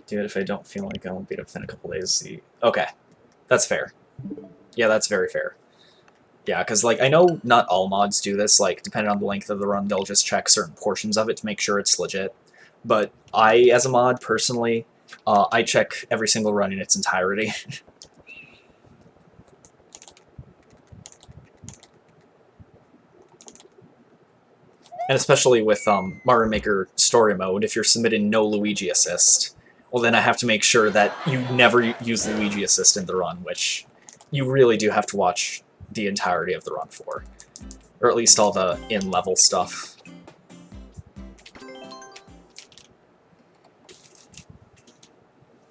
Do it if I don't feel like I won't beat up within a couple days. See. Okay. That's fair. Yeah, that's very fair. Yeah, because, like, I know not all mods do this. Like, depending on the length of the run, they'll just check certain portions of it to make sure it's legit. But I, as a mod, personally, I check every single run in its entirety. And especially with Mario Maker Story Mode, if you're submitting no Luigi assist, well then I have to make sure that you never use Luigi assist in the run, which you really do have to watch the entirety of the run for. Or at least all the in-level stuff.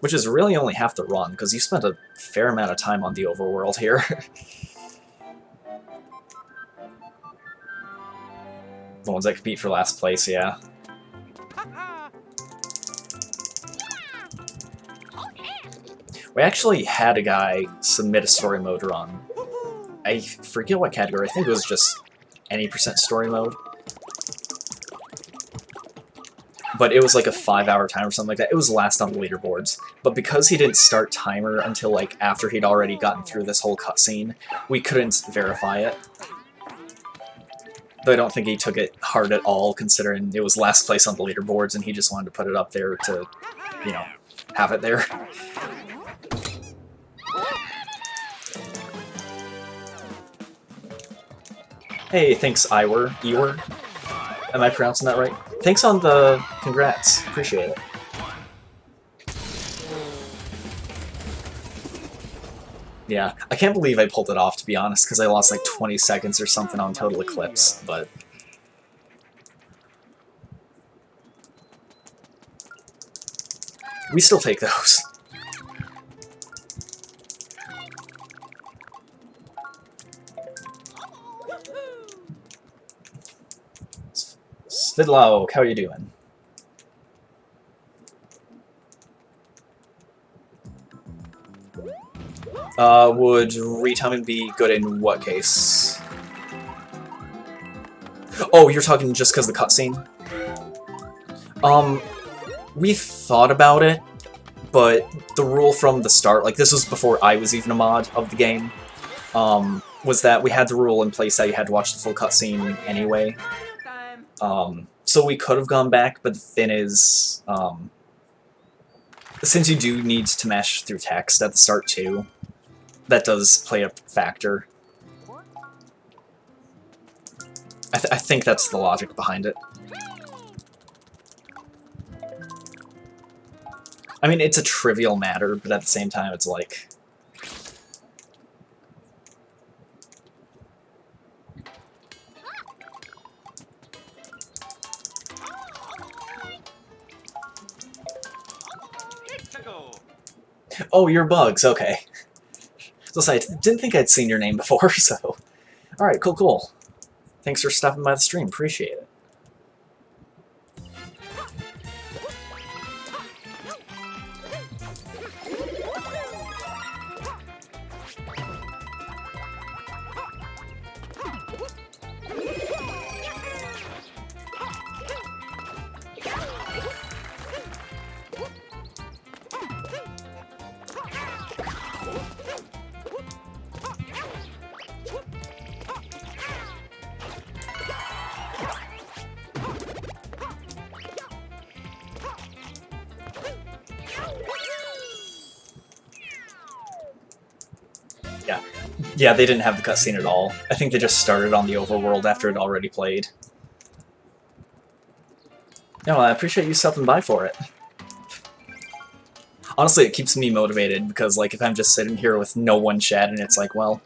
Which is really only half the run, because you spent a fair amount of time on the overworld here. The ones that compete for last place, yeah. We actually had a guy submit a story mode run. I forget what category, I think it was just any % story mode. But it was like a 5-hour time or something like that. It was last on the leaderboards. But because he didn't start timer until like after he'd already gotten through this whole cutscene, we couldn't verify it. Though I don't think he took it hard at all, considering it was last place on the leaderboards and he just wanted to put it up there to, you know, have it there. Hey, thanks, Iwer. Am I pronouncing that right? Thanks on the congrats. Appreciate it. Yeah, I can't believe I pulled it off, to be honest, because I lost like 20 seconds or something on Toadal Eclipse, but... we still take those. Svidlauk, how are you doing? Would retiming be good in what case? Oh, you're talking just because of the cutscene? We thought about it, but the rule from the start, like this was before I was even a mod of the game, was that we had the rule in place that you had to watch the full cutscene anyway. So we could have gone back, but the thing is, since you do need to mash through text at the start too, that does play a factor. I think that's the logic behind it. I mean, it's a trivial matter, but at the same time, it's like... Oh, you're Bugs, okay. So I didn't think I'd seen your name before, so... Alright, cool. Thanks for stopping by the stream, appreciate it. Yeah, they didn't have the cutscene at all. I think they just started on the overworld after it already played. No, I appreciate you stopping by for it. Honestly, it keeps me motivated, because like if I'm just sitting here with no one chatting, it's like, well...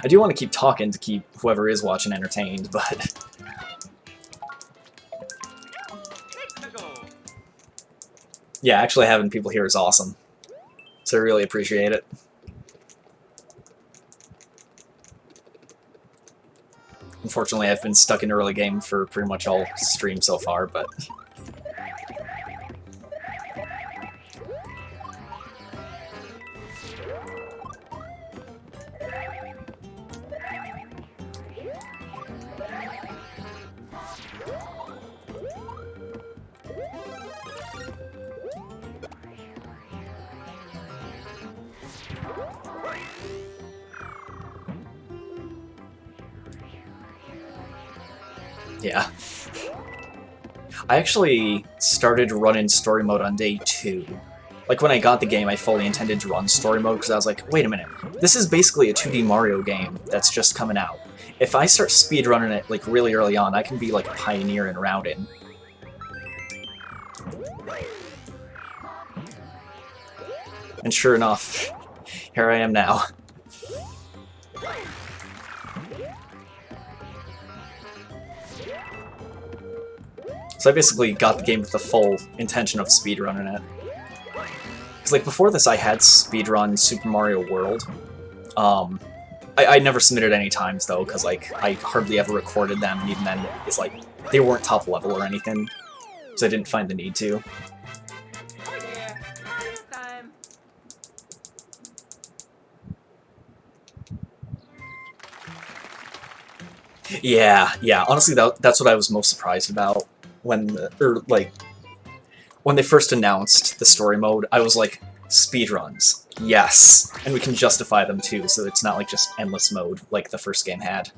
I do want to keep talking to keep whoever is watching entertained, but... Yeah, actually having people here is awesome. So I really appreciate it. Unfortunately, I've been stuck in early game for pretty much all stream so far, but... Yeah. I actually started running story mode on day 2. Like, when I got the game, I fully intended to run story mode, because I was like, wait a minute, this is basically a 2D Mario game that's just coming out. If I start speedrunning it, like, really early on, I can be, like, a pioneer in routing. And sure enough, here I am now. So I basically got the game with the full intention of speedrunning it. Because, like, before this I had speedrun Super Mario World. I never submitted any times, though, because, like, I hardly ever recorded them, and even then, it's like, they weren't top level or anything, so I didn't find the need to. Yeah, honestly, that's what I was most surprised about when, when they first announced the story mode. I was like, speedruns, yes, and we can justify them too, so it's not like just endless mode like the first game had.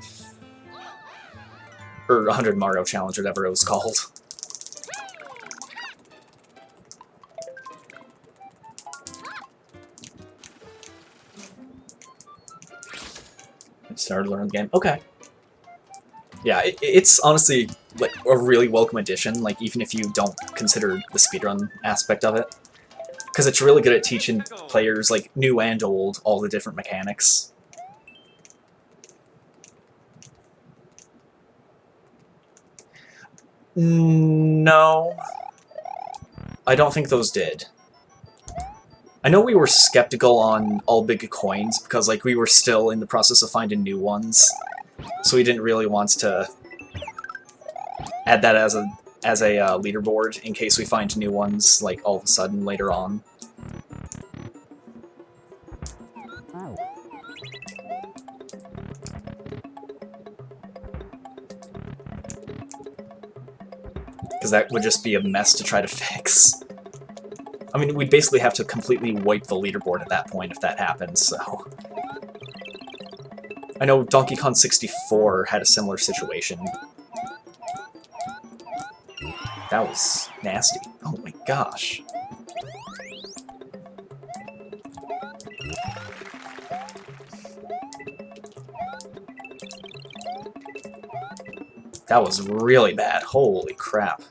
Or 100 Mario Challenge, whatever it was called. I started learning the game. Okay. Yeah, it's honestly like a really welcome addition, like even if you don't consider the speedrun aspect of it. Because it's really good at teaching players, like new and old, all the different mechanics. No. I don't think those did. I know we were skeptical on all big coins, because like we were still in the process of finding new ones. So we didn't really want to add that as a leaderboard in case we find new ones like all of a sudden later on. Because that would just be a mess to try to fix. I mean, we'd basically have to completely wipe the leaderboard at that point if that happens, so... I know Donkey Kong 64 had a similar situation. That was nasty. Oh my gosh. That was really bad. Holy crap.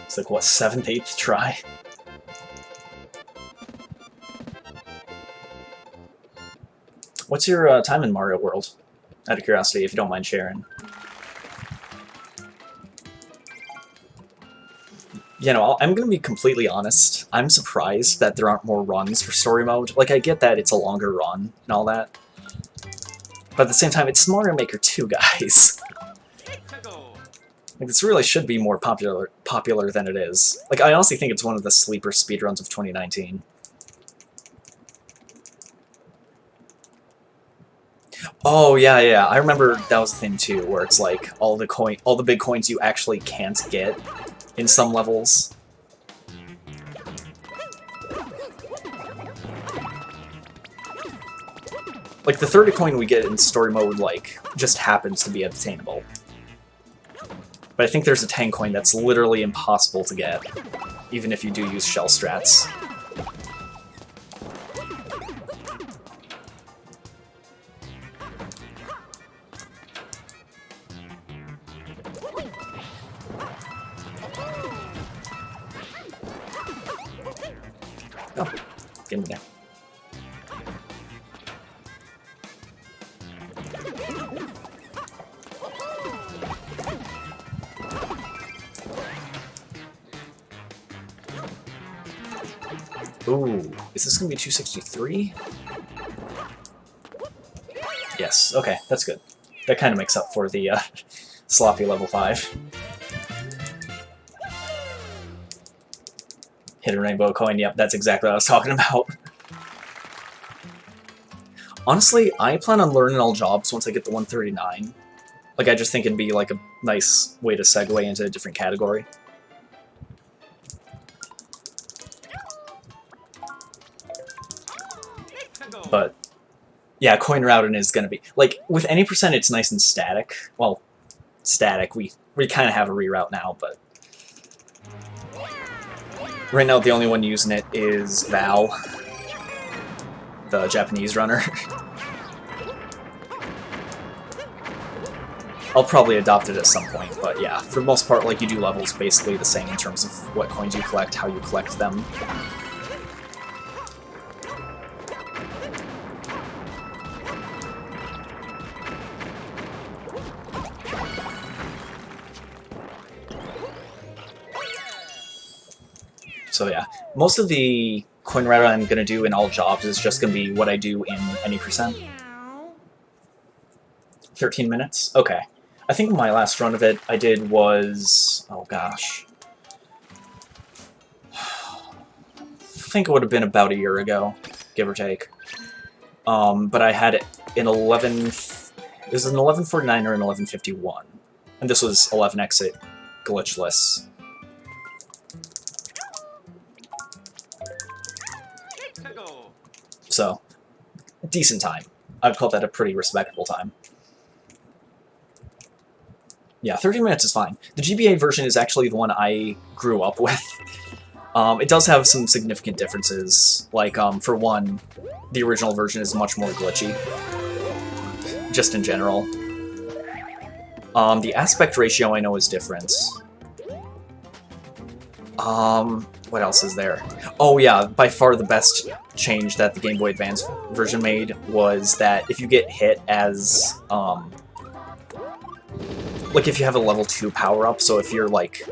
It's like, what, 7th, 8th try? What's your time in Mario World? Out of curiosity, if you don't mind sharing. You know, I'm gonna be completely honest. I'm surprised that there aren't more runs for story mode. Like, I get that it's a longer run and all that. But at the same time, it's Mario Maker 2, guys. Like, this really should be more popular than it is. Like, I honestly think it's one of the sleeper speedruns of 2019. Oh, yeah. I remember that was the thing, too, where it's like, all the big coins you actually can't get in some levels. Like, the 30 coin we get in story mode, like, just happens to be obtainable. But I think there's a 10 coin that's literally impossible to get, even if you do use shell strats. Oh, get me there. Ooh, is this gonna be 263? Yes, okay, that's good. That kind of makes up for the sloppy level 5. Hidden rainbow coin, yep, that's exactly what I was talking about. Honestly, I plan on learning all jobs once I get the 139. Like, I just think it'd be like a nice way to segue into a different category. But Yeah, coin routing is going to be... Like, with any percent, it's nice and static. Well, static. We kind of have a reroute now, but... Right now, the only one using it is Val, the Japanese runner. I'll probably adopt it at some point, but yeah, for the most part, like, you do levels basically the same in terms of what coins you collect, how you collect them. So yeah, most of the coin route I'm going to do in all jobs is just going to be what I do in any percent. 13 minutes? Okay. I think my last run of it I did was... oh gosh. I think it would have been about a year ago, give or take. But I had it in 11... It was an 1149 or an 1151. And this was 11 exit glitchless. So, decent time. I'd call that a pretty respectable time. Yeah, 30 minutes is fine. The GBA version is actually the one I grew up with. It does have some significant differences. Like, for one, the original version is much more glitchy. Just in general. The aspect ratio I know is different. What else is there? Oh yeah, by far the best change that the Game Boy Advance version made was that if you get hit as, like if you have a level 2 power-up, so if you're like,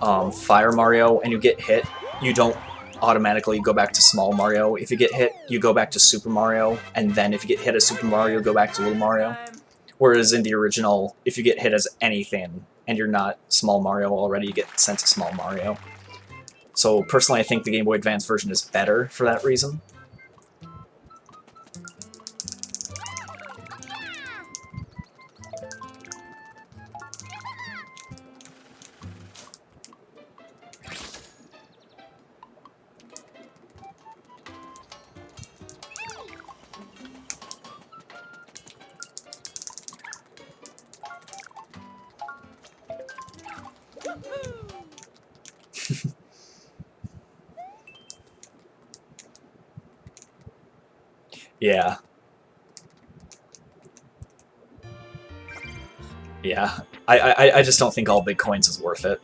Fire Mario and you get hit, you don't automatically go back to Small Mario. If you get hit, you go back to Super Mario, and then if you get hit as Super Mario, go back to Little Mario. Whereas in the original, if you get hit as anything, and you're not Small Mario already, you get sent to Small Mario. So personally, I think the Game Boy Advance version is better for that reason. Yeah. Yeah. I just don't think all big coins is worth it.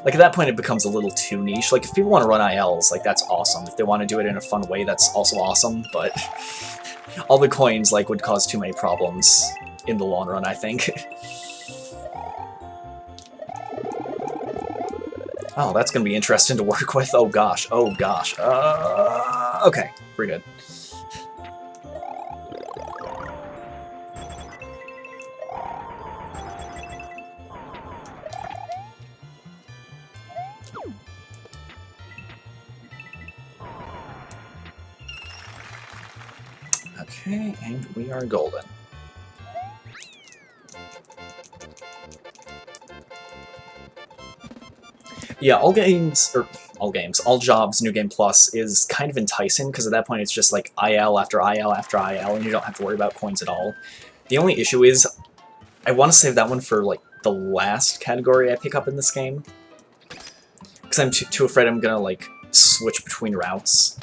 Like, at that point, it becomes a little too niche. Like, if people want to run ILs, like, that's awesome. If they want to do it in a fun way, that's also awesome, but all the coins, like, would cause too many problems in the long run, I think. Oh, that's gonna be interesting to work with. Oh gosh, oh gosh. Okay, we're good. Okay, and we are golden. Yeah, all jobs, New Game Plus is kind of enticing, because at that point it's just like IL after IL after IL, and you don't have to worry about coins at all. The only issue is, I want to save that one for, like, the last category I pick up in this game. Because I'm too afraid I'm gonna, like, switch between routes.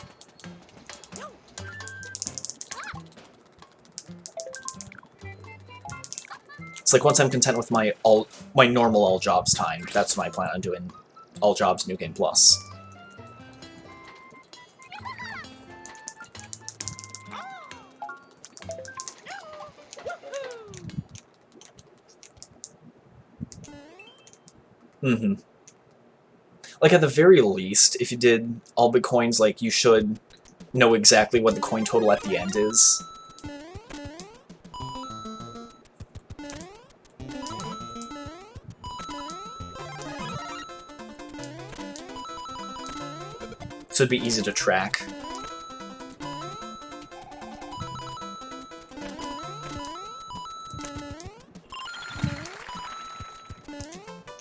It's like, once I'm content with my normal all jobs time, that's when I plan on doing all jobs New Game Plus. Mm-hmm. Like, at the very least, if you did all big coins, like, you should know exactly what the coin total at the end is. So it'd be easy to track.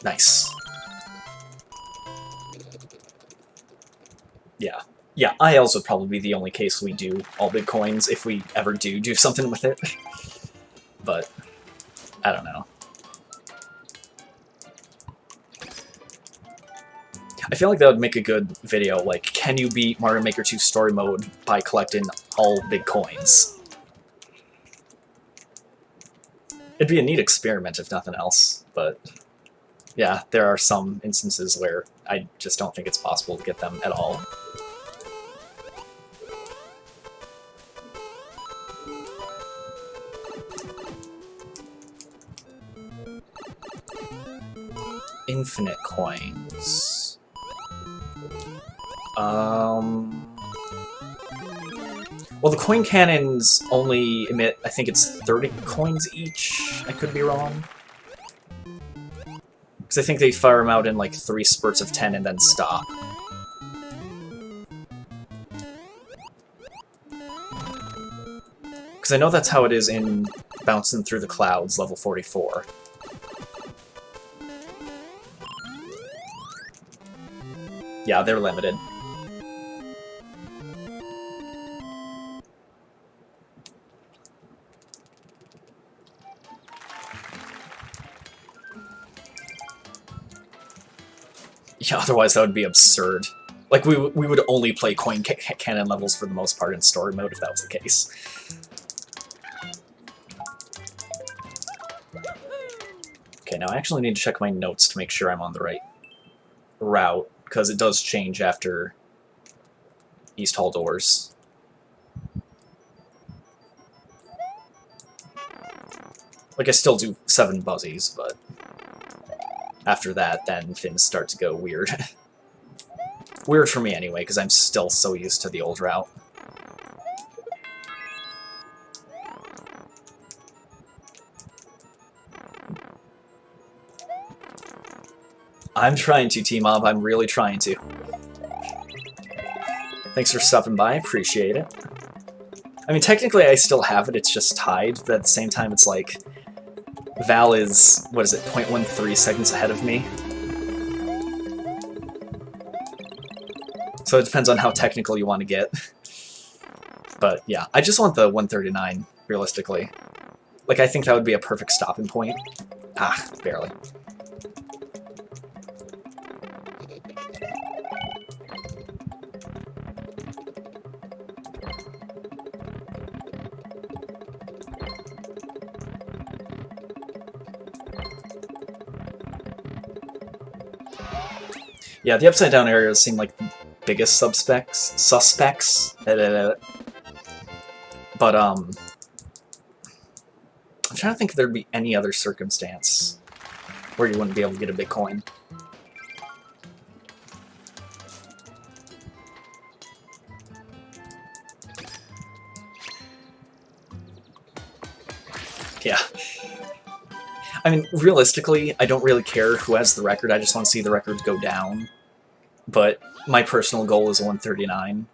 Nice. Yeah. Yeah, ILs would probably be the only case we do all big coins, if we ever do something with it. But, I don't know. I feel like that would make a good video, like, can you beat Mario Maker 2 Story Mode by collecting all big coins? It'd be a neat experiment, if nothing else, but yeah, there are some instances where I just don't think it's possible to get them at all. Infinite coins. Well, the coin cannons only emit, I think it's 30 coins each. I could be wrong. Because I think they fire them out in like 3 spurts of 10 and then stop. Because I know that's how it is in Bouncing Through the Clouds, level 44. Yeah, they're limited. Yeah, otherwise that would be absurd. Like, we would only play coin cannon levels for the most part in story mode if that was the case. Okay, now I actually need to check my notes to make sure I'm on the right route, because it does change after East Hall doors. Like, I still do 7 buzzies, but after that, then things start to go weird. Weird for me anyway, because I'm still so used to the old route. I'm trying to, T-Mob. I'm really trying to. Thanks for stopping by. Appreciate it. I mean, technically I still have it. It's just tied, but at the same time it's like... Val is, what is it, 0.13 seconds ahead of me? So it depends on how technical you want to get. But yeah, I just want the 139, realistically. Like, I think that would be a perfect stopping point. Ah, barely. Yeah, the upside down areas seem like the biggest suspects. But I'm trying to think if there'd be any other circumstance where you wouldn't be able to get a big coin. Yeah. I mean, realistically, I don't really care who has the record, I just want to see the records go down. But my personal goal is 139.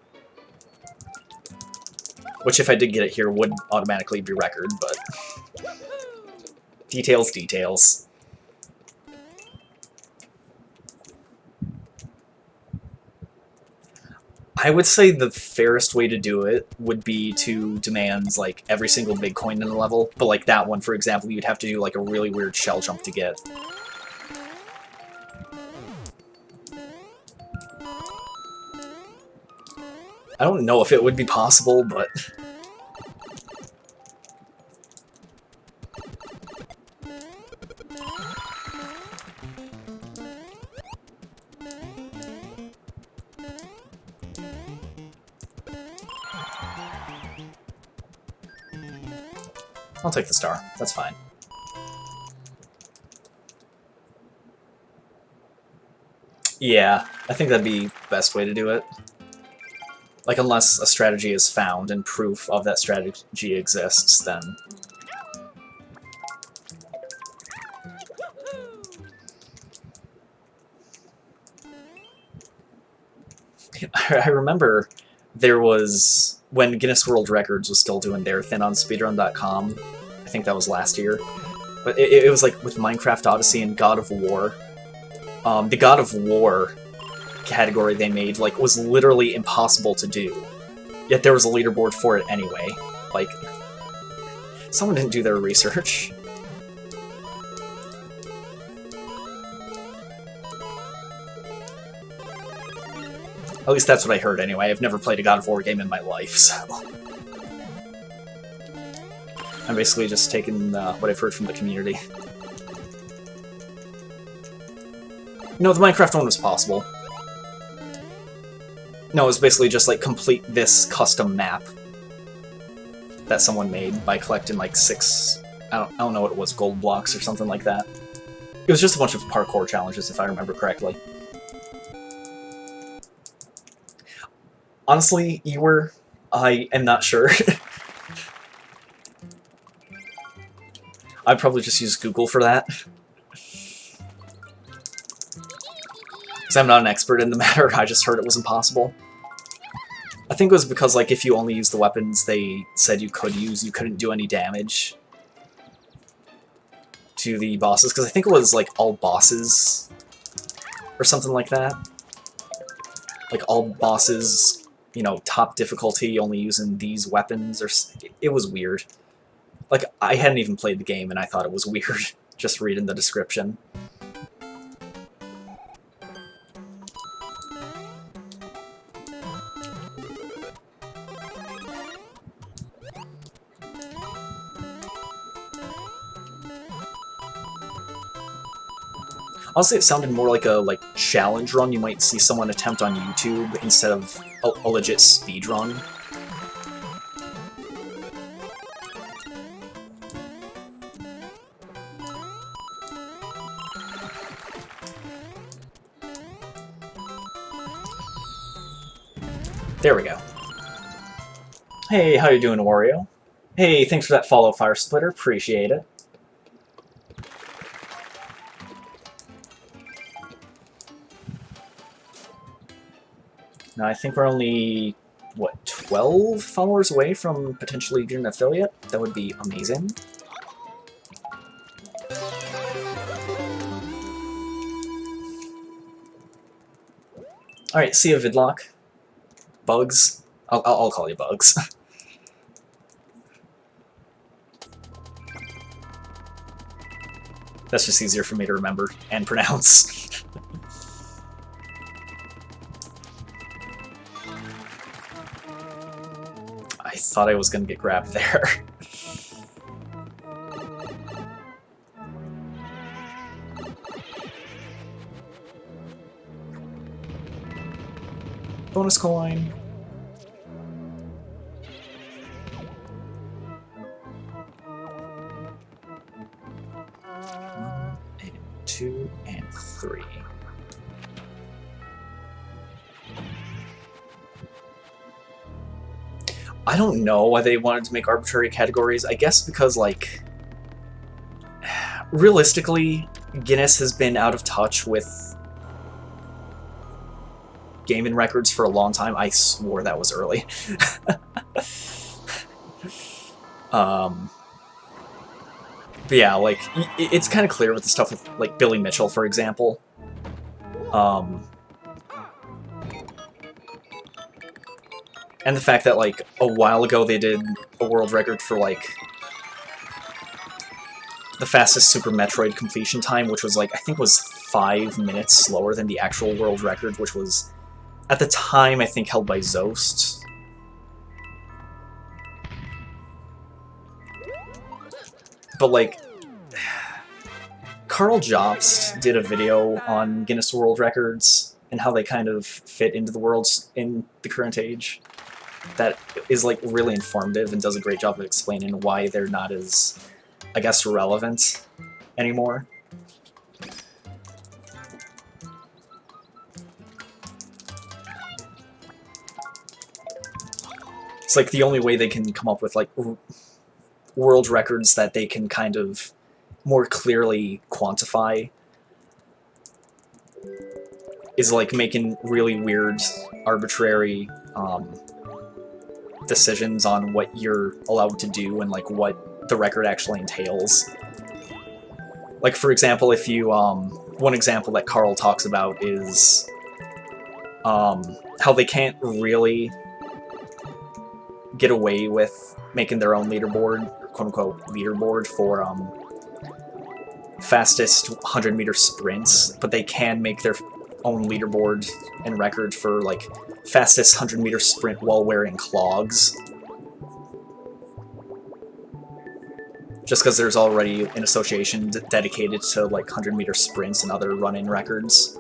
Which, if I did get it here, would automatically be record, but... Details, details. I would say the fairest way to do it would be to demand, like, every single big coin in the level, but like that one, for example, you'd have to do, like, a really weird shell jump to get. I don't know if it would be possible, but... I'll take the star. That's fine. Yeah, I think that'd be the best way to do it. Like, unless a strategy is found and proof of that strategy exists, then... I remember there was... when Guinness World Records was still doing their thing on speedrun.com, I think that was last year, but it was like with Minecraft Odyssey and God of War. The God of War category they made, like, was literally impossible to do. Yet there was a leaderboard for it anyway. Like, someone didn't do their research. At least that's what I heard anyway. I've never played a God of War game in my life, so... I'm basically just taking what I've heard from the community. No, the Minecraft one was possible. No, it was basically just, like, complete this custom map that someone made by collecting, like, 6... I don't know what it was, gold blocks or something like that. It was just a bunch of parkour challenges, if I remember correctly. Honestly, I am not sure. I'd probably just use Google for that. Because I'm not an expert in the matter, I just heard it was impossible. I think it was because, like, if you only use the weapons they said you could use, you couldn't do any damage to the bosses. Because I think it was, like, all bosses or something like that. Like, all bosses, you know, top difficulty, only using these weapons, or... It was weird. Like, I hadn't even played the game, and I thought it was weird, just reading the description. Honestly, it sounded more like a challenge run you might see someone attempt on YouTube instead of a legit speedrun. There we go. Hey, how you doing, Wario? Hey, thanks for that follow, Fire Splitter. Appreciate it. Now, I think we're only, what, 12 followers away from potentially being an affiliate? That would be amazing. Alright, see ya, Vidlock. Bugs? I'll call you Bugs. That's just easier for me to remember and pronounce. I thought I was gonna get grabbed there. Bonus coin. One, and 2, and 3. I don't know why they wanted to make arbitrary categories. I guess because, like, realistically, Guinness has been out of touch with gaming records for a long time. I swore that was early. But yeah, like, it's kind of clear with the stuff with, like, Billy Mitchell, for example. And the fact that, like, a while ago they did a world record for, like, the fastest Super Metroid completion time, which was, like, I think was 5 minutes slower than the actual world record, which was, at the time, I think, held by Zost. But, like, Carl Jobst did a video on Guinness World Records and how they kind of fit into the worlds in the current age. That is, like, really informative and does a great job of explaining why they're not as, I guess, relevant anymore. It's like the only way they can come up with, like, world records that they can kind of more clearly quantify is, like, making really weird, arbitrary decisions on what you're allowed to do and, like, what the record actually entails. Like, for example, if you, one example that Carl talks about is how they can't really get away with making their own leaderboard, quote-unquote leaderboard, for fastest 100-meter sprints, but they can make their own leaderboard and record for, like, fastest 100-meter sprint while wearing clogs. Just because there's already an association dedicated to, like, 100-meter sprints and other run-in records.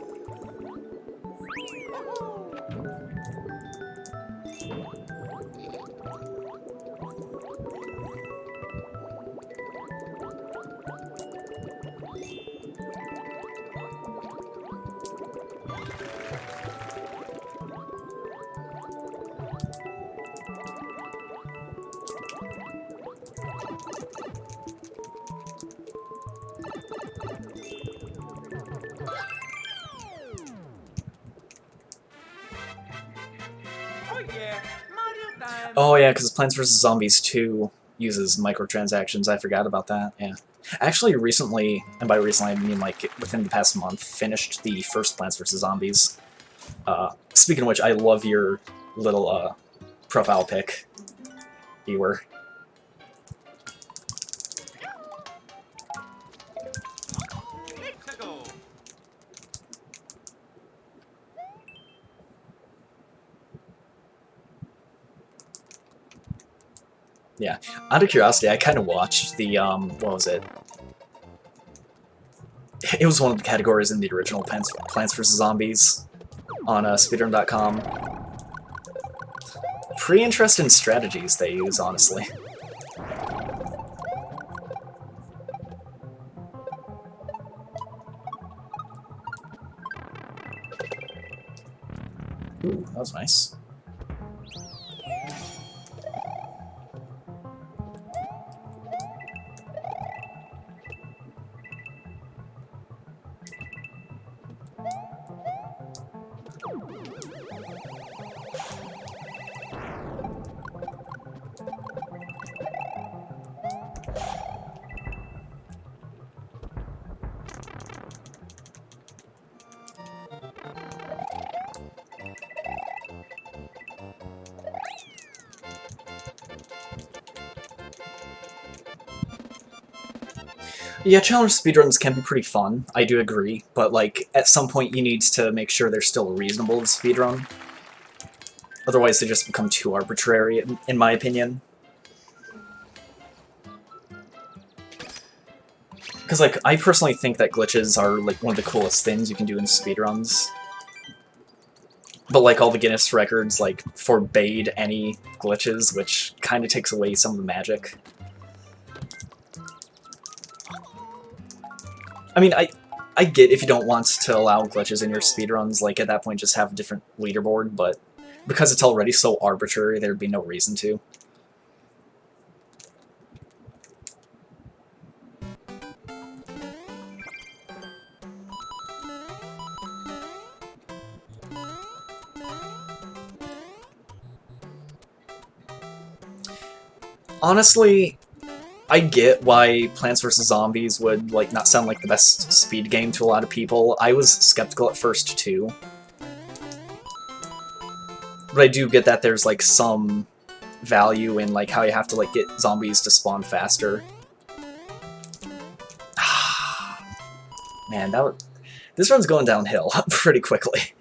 Oh yeah, because Plants vs. Zombies 2 uses microtransactions. I forgot about that, yeah. Actually, recently, and by recently I mean like within the past month, finished the first Plants vs. Zombies. Speaking of which, I love your little profile pic, Ewer. Yeah. Out of curiosity, I kind of watched the, what was it? It was one of the categories in the original Plants vs. Zombies on speedrun.com. Pretty interesting strategies they use, honestly. Ooh, that was nice. Yeah, challenge speedruns can be pretty fun, I do agree, but like, at some point you need to make sure they're still reasonable to speedrun. Otherwise they just become too arbitrary, in my opinion. Because, like, I personally think that glitches are, like, one of the coolest things you can do in speedruns. But, like, all the Guinness records, like, forbade any glitches, which kind of takes away some of the magic. I mean, I get if you don't want to allow glitches in your speedruns, like, at that point just have a different leaderboard, but because it's already so arbitrary, there'd be no reason to. Honestly, I get why Plants vs. Zombies would, like, not sound like the best speed game to a lot of people. I was skeptical at first, too. But I do get that there's, like, some value in, like, how you have to, like, get zombies to spawn faster. Man, this run's going downhill pretty quickly.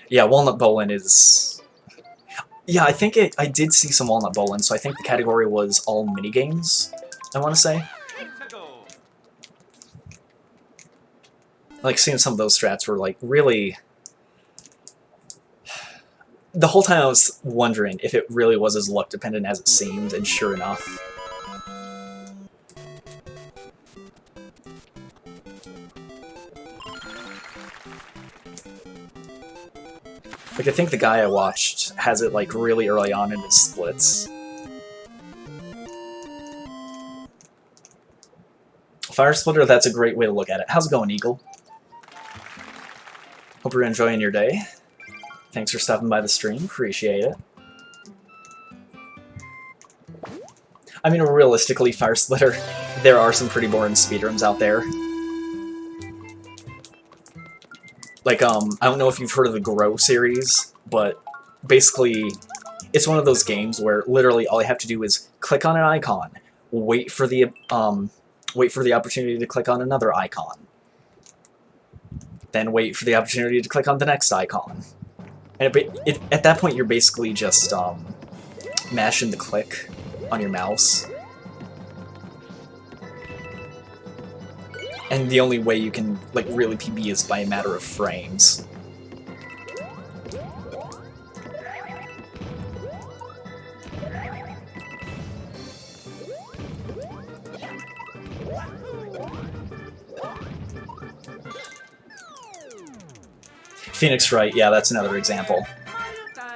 Yeah, Walnut Bowling is... Yeah, I think I did see some Walnut Bowling, so I think the category was all minigames, I want to say. Like, seeing some of those strats were, like, really... The whole time I was wondering if it really was as luck-dependent as it seemed, and sure enough. Like, I think the guy I watched has it, like, really early on in his splits. Fire Splitter, that's a great way to look at it. How's it going, Eagle? Hope you're enjoying your day. Thanks for stopping by the stream. Appreciate it. I mean, realistically, Fire Splitter, there are some pretty boring speedruns out there. Like, I don't know if you've heard of the Grow series, but basically, it's one of those games where literally all you have to do is click on an icon, wait for the opportunity to click on another icon, then wait for the opportunity to click on the next icon. And at that point, you're basically just mashing the click on your mouse. And the only way you can, like, really PB is by a matter of frames. Phoenix Wright, yeah, that's another example.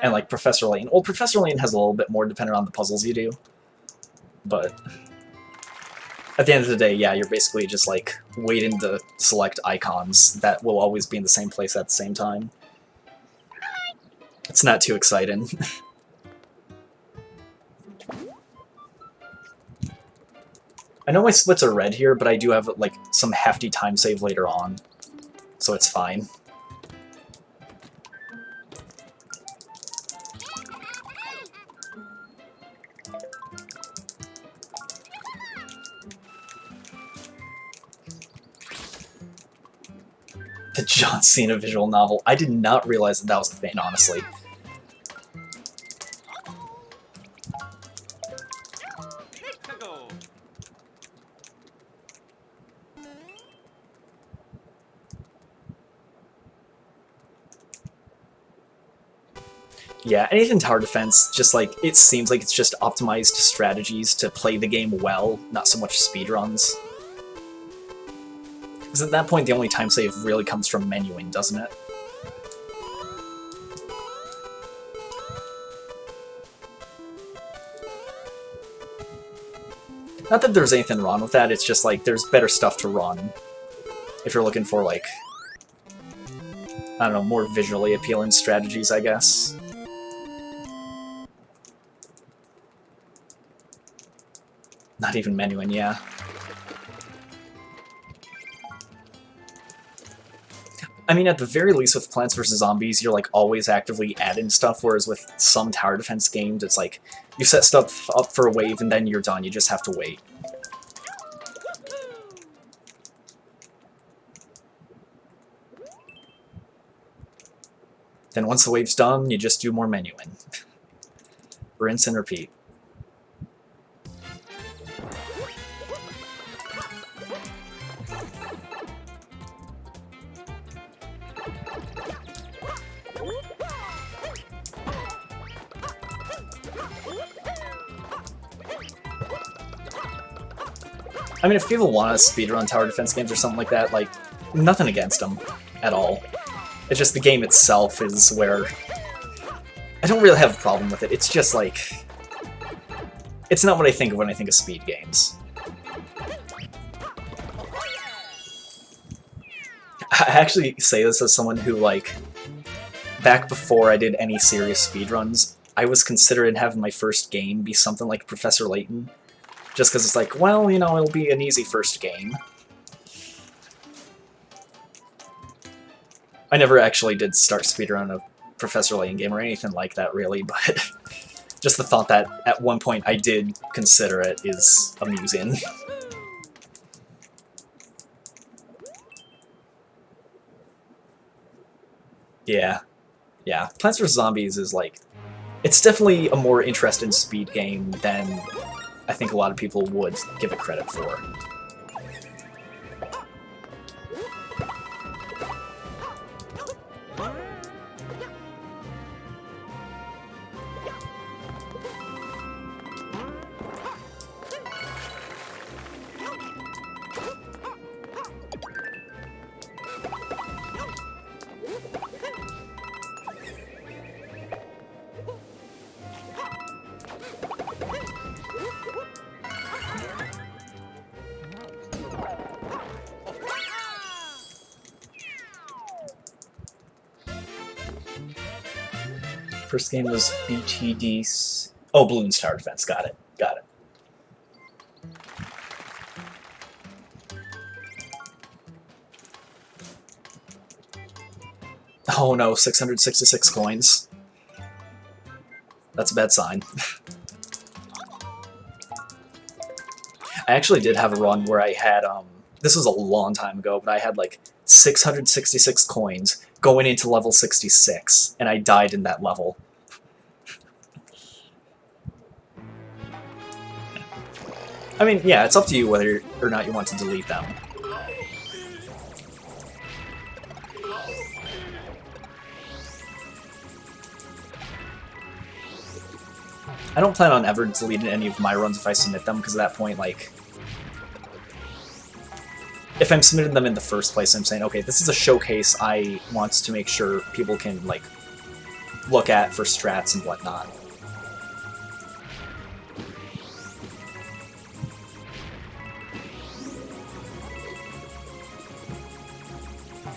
And, like, Professor Layton. Well, Professor Layton has a little bit more dependent on the puzzles you do. But at the end of the day, yeah, you're basically just, like, waiting to select icons that will always be in the same place at the same time. It's not too exciting. I know my splits are red here, but I do have, like, some hefty time save later on, so it's fine. The John Cena visual novel. I did not realize that that was a thing, honestly. Yeah, anything tower defense, just like, it seems like it's just optimized strategies to play the game well, not so much speedruns. Because at that point, the only time save really comes from menuing, doesn't it? Not that there's anything wrong with that, it's just like, there's better stuff to run. If you're looking for, like, I don't know, more visually appealing strategies, I guess. Not even menuing, yeah. I mean, at the very least with Plants vs. Zombies, you're, like, always actively adding stuff, whereas with some tower defense games, it's like, you set stuff up for a wave and then you're done, you just have to wait. Then once the wave's done, you just do more menuing. Rinse and repeat. I mean, if people want to speedrun tower defense games or something like that, like, nothing against them at all. It's just the game itself is where I don't really have a problem with it. It's just like, it's not what I think of when I think of speed games. I actually say this as someone who, like, back before I did any serious speedruns, I was considering having my first game be something like Professor Layton. Just because it's like, well, you know, it'll be an easy first game. I never actually did start speedrun a Professor Layton game or anything like that, really, but just the thought that at one point I did consider it is amusing. Yeah. Yeah. Plants vs. Zombies is like, it's definitely a more interesting speed game than I think a lot of people would give it credit for. First game was BTD. Oh, Bloons Tower Defense. Got it. Got it. Oh no, 666 coins. That's a bad sign. I actually did have a run where I had, this was a long time ago, but I had like 666 coins going into level 66, and I died in that level. I mean, yeah, it's up to you whether or not you want to delete them. I don't plan on ever deleting any of my runs if I submit them, because at that point, like, if I'm submitting them in the first place, I'm saying, okay, this is a showcase I want to make sure people can, like, look at for strats and whatnot.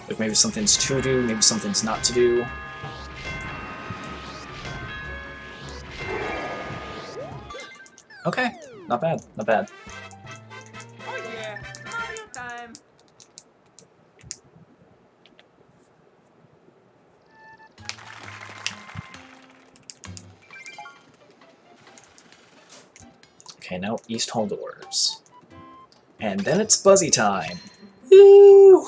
Like, maybe something's to do, maybe something's not to do. Okay, not bad, not bad. Oh yeah, Mario time. Okay, now East Hall doors. And then it's Buzzy time. Woo!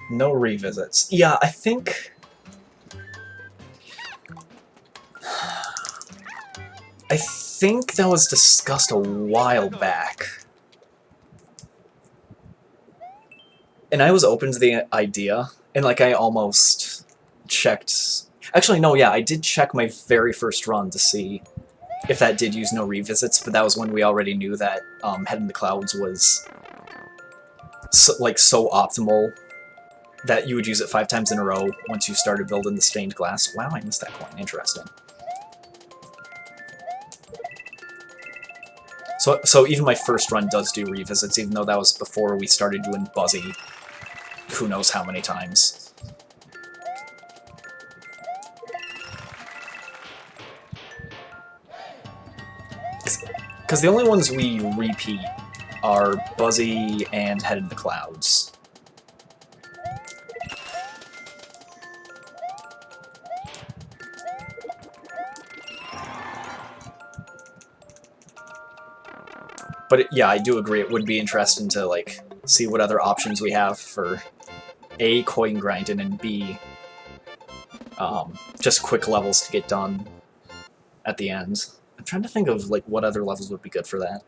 No revisits. Yeah, I think... I think that was discussed a while back. And I was open to the idea, and like I almost checked... Actually, no, yeah, I did check my very first run to see if that did use no revisits, but that was when we already knew that Head in the Clouds was so optimal that you would use it 5 times in a row once you started building the stained glass. Wow, I missed that coin. Interesting. So even my first run does do revisits, even though that was before we started doing Buzzy who knows how many times. Because the only ones we repeat are Buzzy and Head in the Clouds. But yeah, I do agree it would be interesting to like see what other options we have for A, coin grinding, and B, just quick levels to get done at the end. I'm trying to think of like what other levels would be good for that.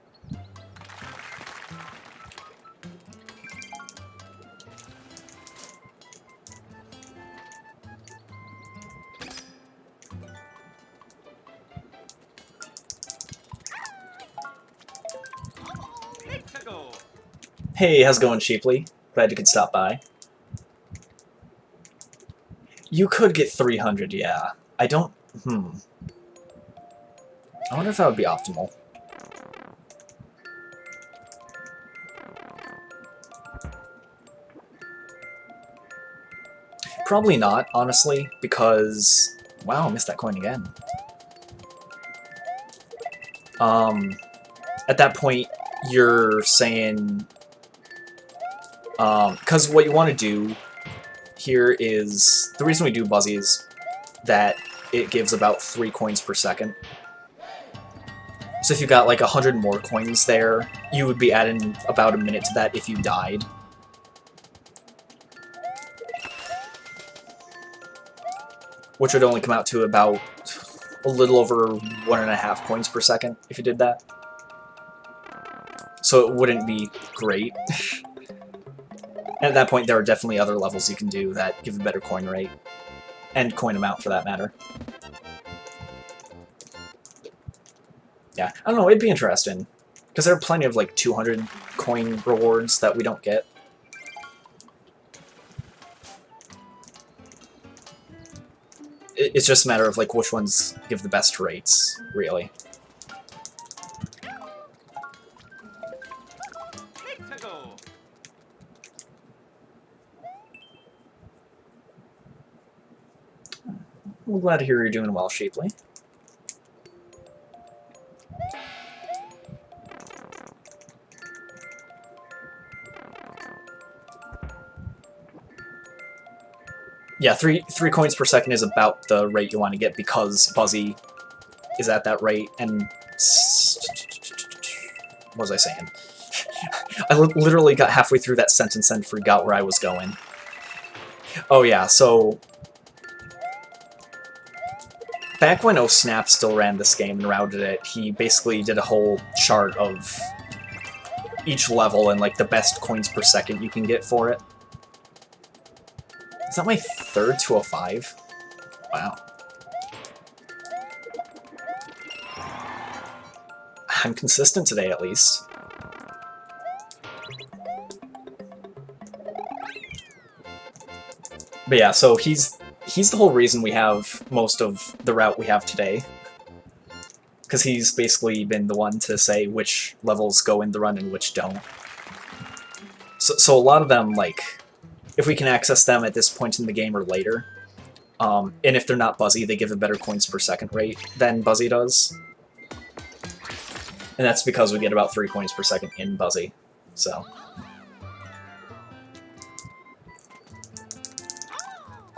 Hey, how's it going, Sheeply? Glad you could stop by. You could get 300, yeah. I don't... I wonder if that would be optimal. Probably not, honestly, because... Wow, I missed that coin again. At that point, you're saying... because what you want to do here is... The reason we do Buzzy is that it gives about 3 coins per second. So if you got like 100 more coins there, you would be adding about a minute to that if you died. Which would only come out to about a little over 1.5 coins per second if you did that. So it wouldn't be great. And at that point, there are definitely other levels you can do that give a better coin rate. And coin amount, for that matter. Yeah, I don't know, it'd be interesting. Because there are plenty of, like, 200 coin rewards that we don't get. it's just a matter of like which ones give the best rates, really. Let's go. I'm glad to hear you're doing well, Sheepley. Yeah, three coins per second is about the rate you want to get because Buzzy is at that rate, and... What was I saying? I literally got halfway through that sentence and forgot where I was going. Oh yeah, so... Back when Oh Snap still ran this game and routed it, he basically did a whole chart of each level and like the best coins per second you can get for it. Is that my third 205? Wow. I'm consistent today, at least. But yeah, so he's the whole reason we have most of the route we have today. Because he's basically been the one to say which levels go in the run and which don't. So a lot of them, like, if we can access them at this point in the game or later, and if they're not Buzzy, they give a better coins per second rate than Buzzy does. And that's because we get about 3 coins per second in Buzzy, so...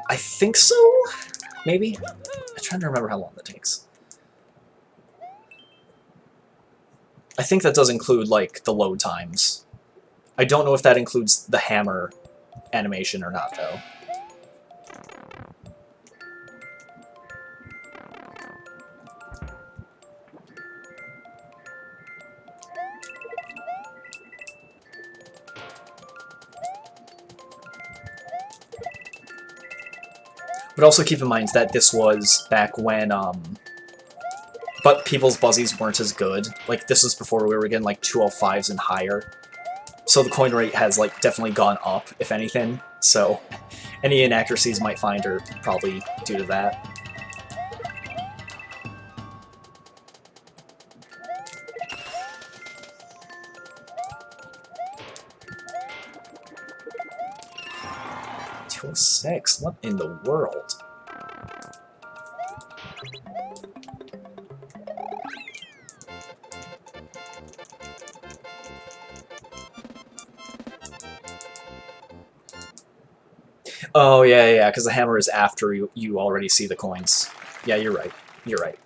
I think so? Maybe? I'm trying to remember how long that takes. I think that does include, like, the load times. I don't know if that includes the hammer animation or not, though. But also keep in mind that this was back when, but people's Buzzies weren't as good. Like, this was before we were getting, like, 205s and higher. So the coin rate has, like, definitely gone up, if anything. So any inaccuracies you might find are probably due to that. $206? What in the world? Oh, yeah, because the hammer is after you already see the coins. Yeah, you're right. You're right.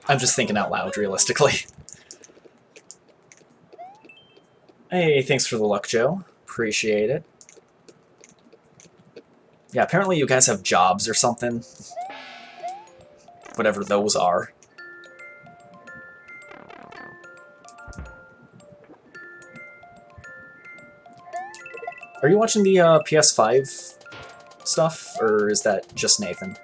I'm just thinking out loud, realistically. Hey, thanks for the luck, Joe. Appreciate it. Yeah, apparently you guys have jobs or something. Whatever those are. Are you watching the PS5 stuff, or is that just Nathan?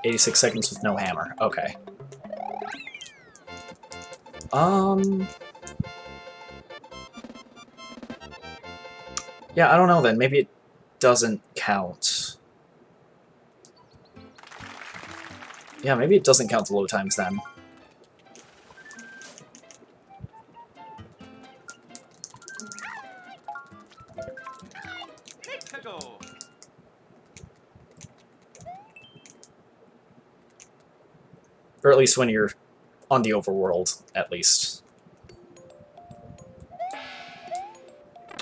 "86 seconds with no hammer." Okay. Yeah, I don't know then. Maybe it doesn't count. Yeah, maybe it doesn't count the load times then. Let's go. Or at least when you're on the overworld, at least.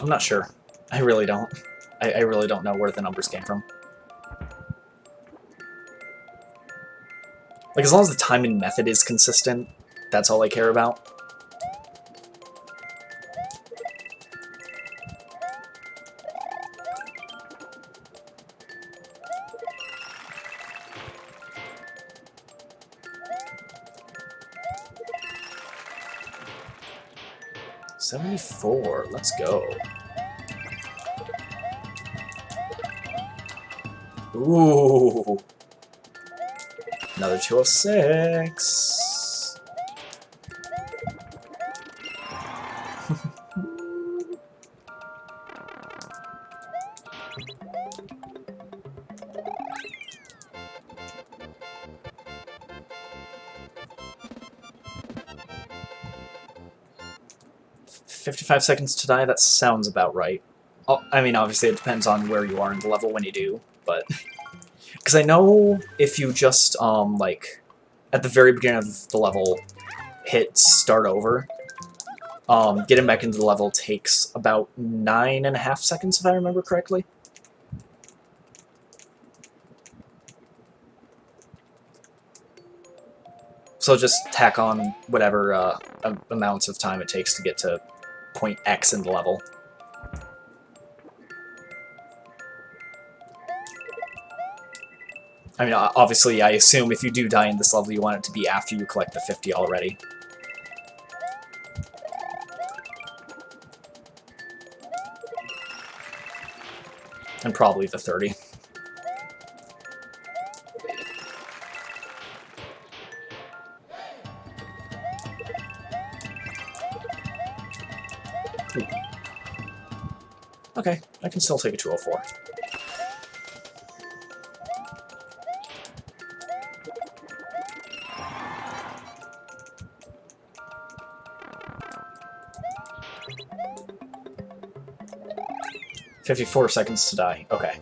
I'm not sure. I really don't. I really don't know where the numbers came from. Like, as long as the timing method is consistent, That's all I care about. $74. Let's go. Ooh. Another 206. 55 seconds to die, that sounds about right. Oh, I mean, obviously it depends on where you are in the level when you do, but... Because I know if you just, like, at the very beginning of the level, hit start over, getting back into the level takes about 9.5 seconds, if I remember correctly. So just tack on whatever amounts of time it takes to get to point X in the level. I mean, obviously, I assume if you do die in this level, you want it to be after you collect the 50 already. And probably the 30. Ooh. Okay, I can still take a 204. $54 seconds to die. Okay.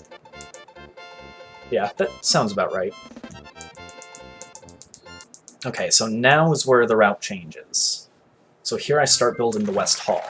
Yeah, that sounds about right. Okay, so now is where the route changes. So here I start building the West Hall.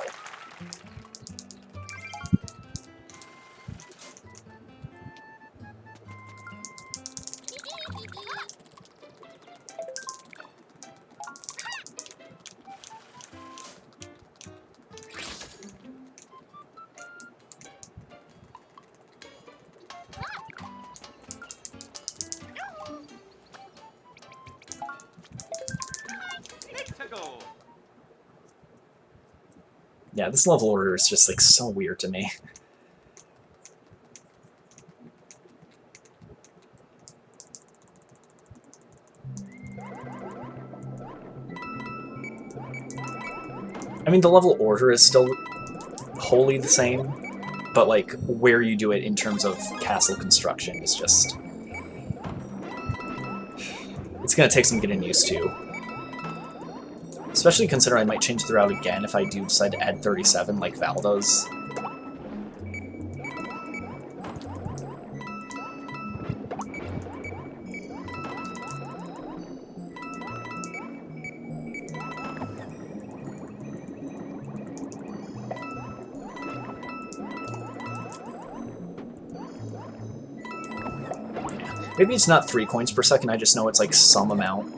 Go. Yeah, this level order is just, like, so weird to me. I mean, the level order is still wholly the same, but, like, where you do it in terms of castle construction is just... It's gonna take some getting used to. Especially considering I might change the route again if I do decide to add 37 like Val does. Maybe it's not 3 coins per second, I just know it's like some amount.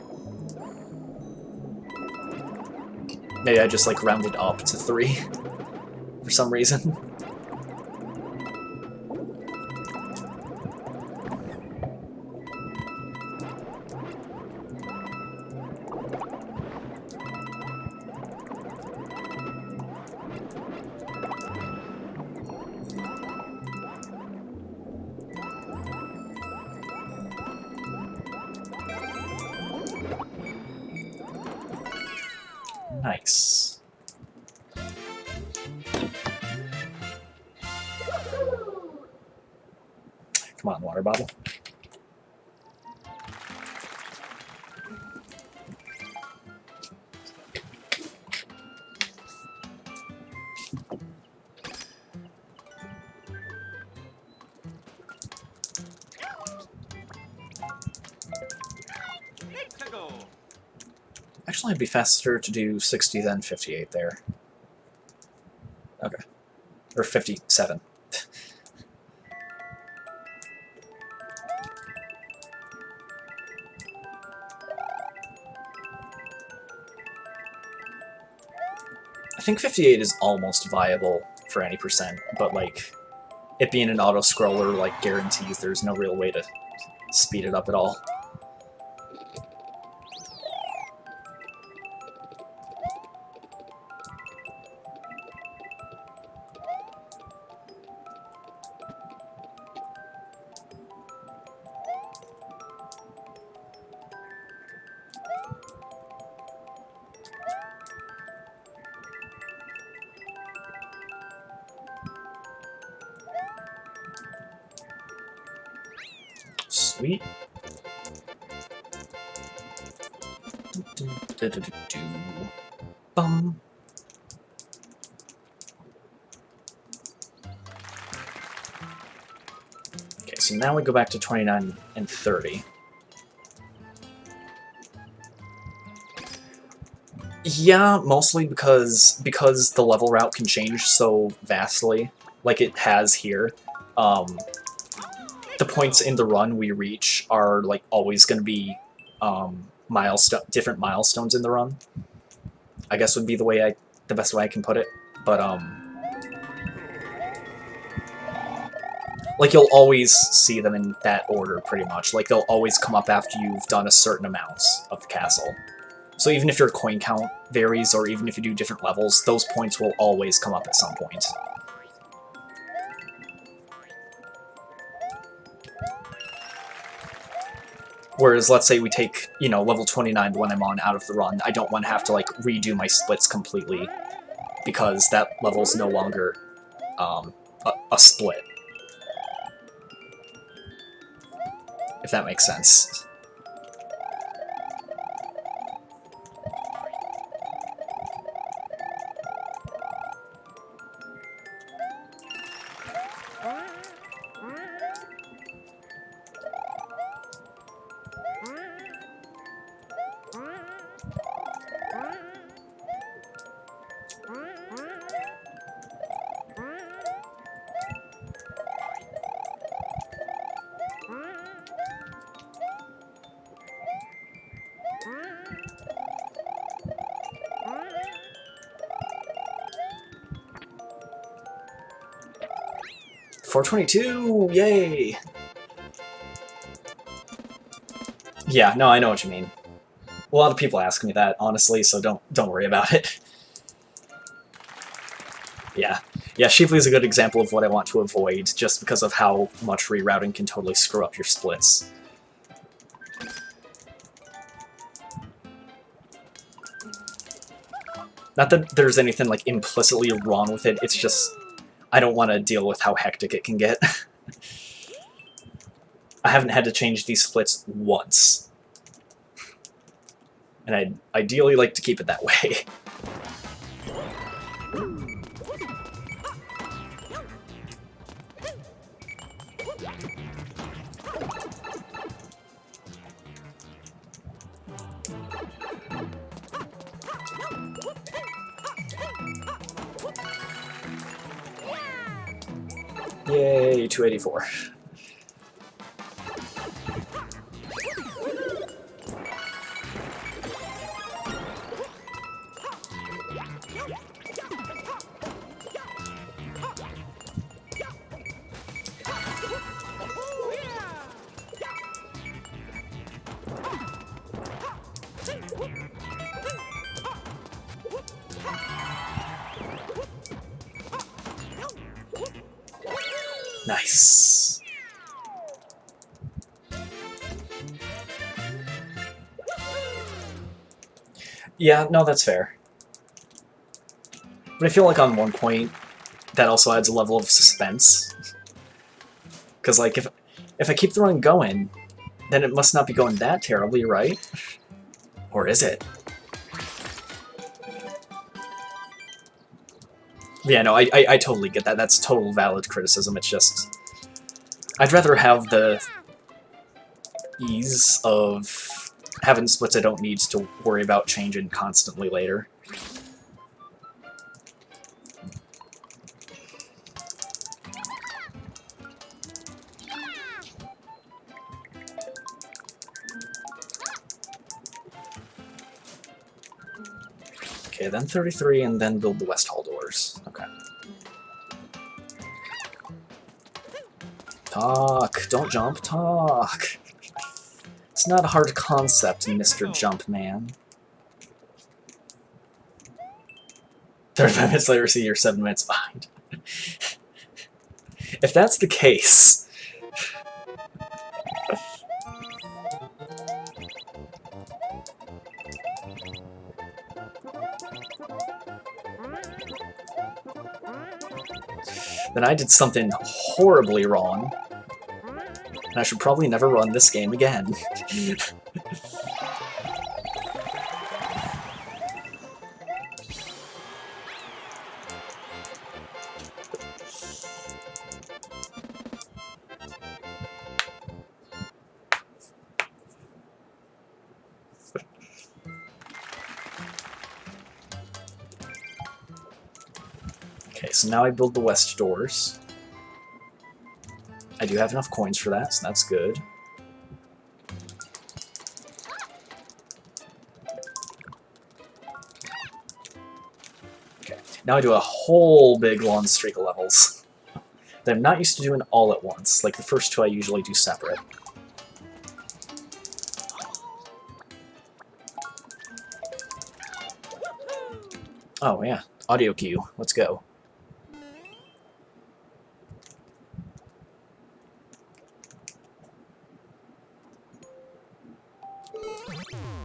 Maybe I just like rounded up to 3 for some reason. Nice. Come on, water bottle. Go. Actually, it'd be faster to do 60 than 58 there. Okay. Or 57. I think 58 is almost viable for any percent, but like it being an auto-scroller like guarantees there's no real way to speed it up at all. Sweet. Bum. Okay, so now we go back to 29 and 30. Yeah, mostly because the level route can change so vastly, like it has here. The points in the run we reach are like always going to be different milestones in the run. I guess would be the best way I can put it. But like you'll always see them in that order pretty much. Like they'll always come up after you've done a certain amount of the castle. So even if your coin count varies, or even if you do different levels, those points will always come up at some point. Whereas, let's say we take, you know, level 29, the one I'm on, out of the run, I don't want to have to, like, redo my splits completely, because that level's no longer a split. If that makes sense. $422! Yay! Yeah, no, I know what you mean. A lot of people ask me that, honestly, so don't worry about it. Yeah. Yeah, Sheeply is a good example of what I want to avoid, just because of how much rerouting can totally screw up your splits. Not that there's anything, like, implicitly wrong with it, it's just I don't want to deal with how hectic it can get. I haven't had to change these splits once. And I'd ideally like to keep it that way. Yay, 284. Nice. Yeah, no, that's fair. But I feel like on one point, that also adds a level of suspense. Because, like, if I keep the run going, then it must not be going that terribly, right? Or is it? Yeah, no, I totally get that. That's total valid criticism. It's just I'd rather have the ease of having splits I don't need to worry about changing constantly later. Okay, then 33, and then build the West Hall doors. Okay. Talk! Don't jump, talk! It's not a hard concept, Mr. Jumpman. 35 minutes later, see you're 7 minutes behind. If that's the case... then I did something horribly wrong. And I should probably never run this game again. Okay, so now I build the west doors. I do have enough coins for that, so that's good. Okay, now I do a whole big long streak of levels that I'm not used to doing all at once. Like the first two I usually do separate. Oh yeah, audio cue. Let's go.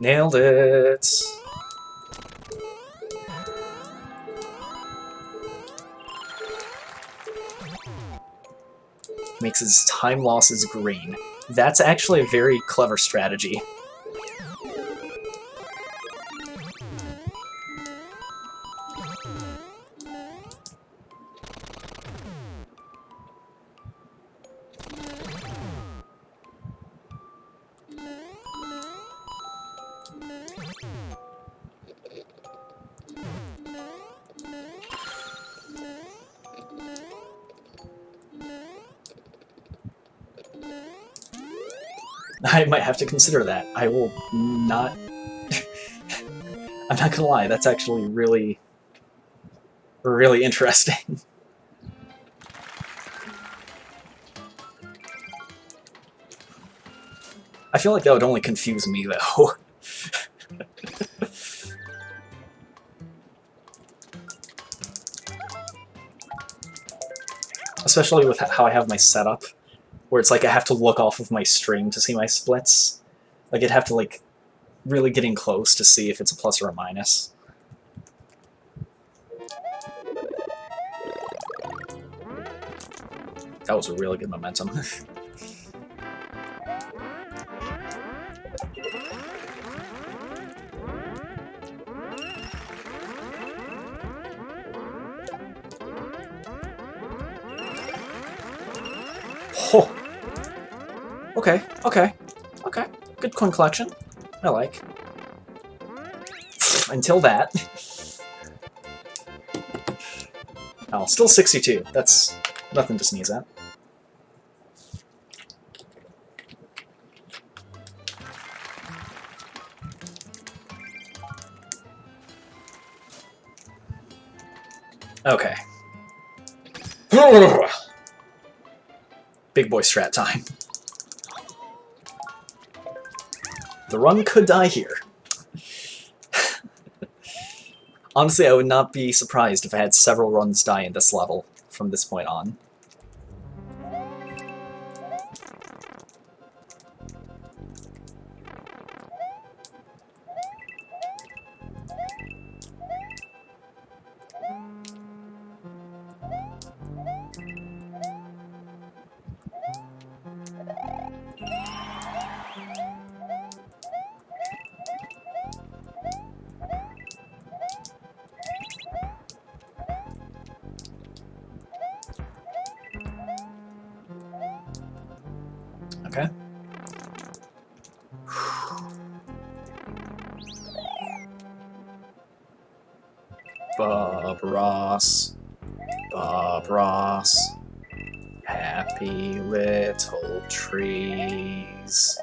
Nailed it! Makes his time losses green. That's actually a very clever strategy. I might have to consider that. I will not... I'm not gonna lie, that's actually really... really interesting. I feel like that would only confuse me, though. Especially with how I have my setup, where it's like I have to look off of my stream to see my splits. Like, I'd have to, like, really get in close to see if it's a plus or a minus. That was a really good momentum. Oh. Okay, okay, okay. Good coin collection. I like. Until that. Oh, still 62. That's nothing to sneeze at. Okay. Big boy strat time. The run could die here. Honestly, I would not be surprised if I had several runs die in this level from this point on. Okay. Bob Ross. Bob Ross. Happy little trees.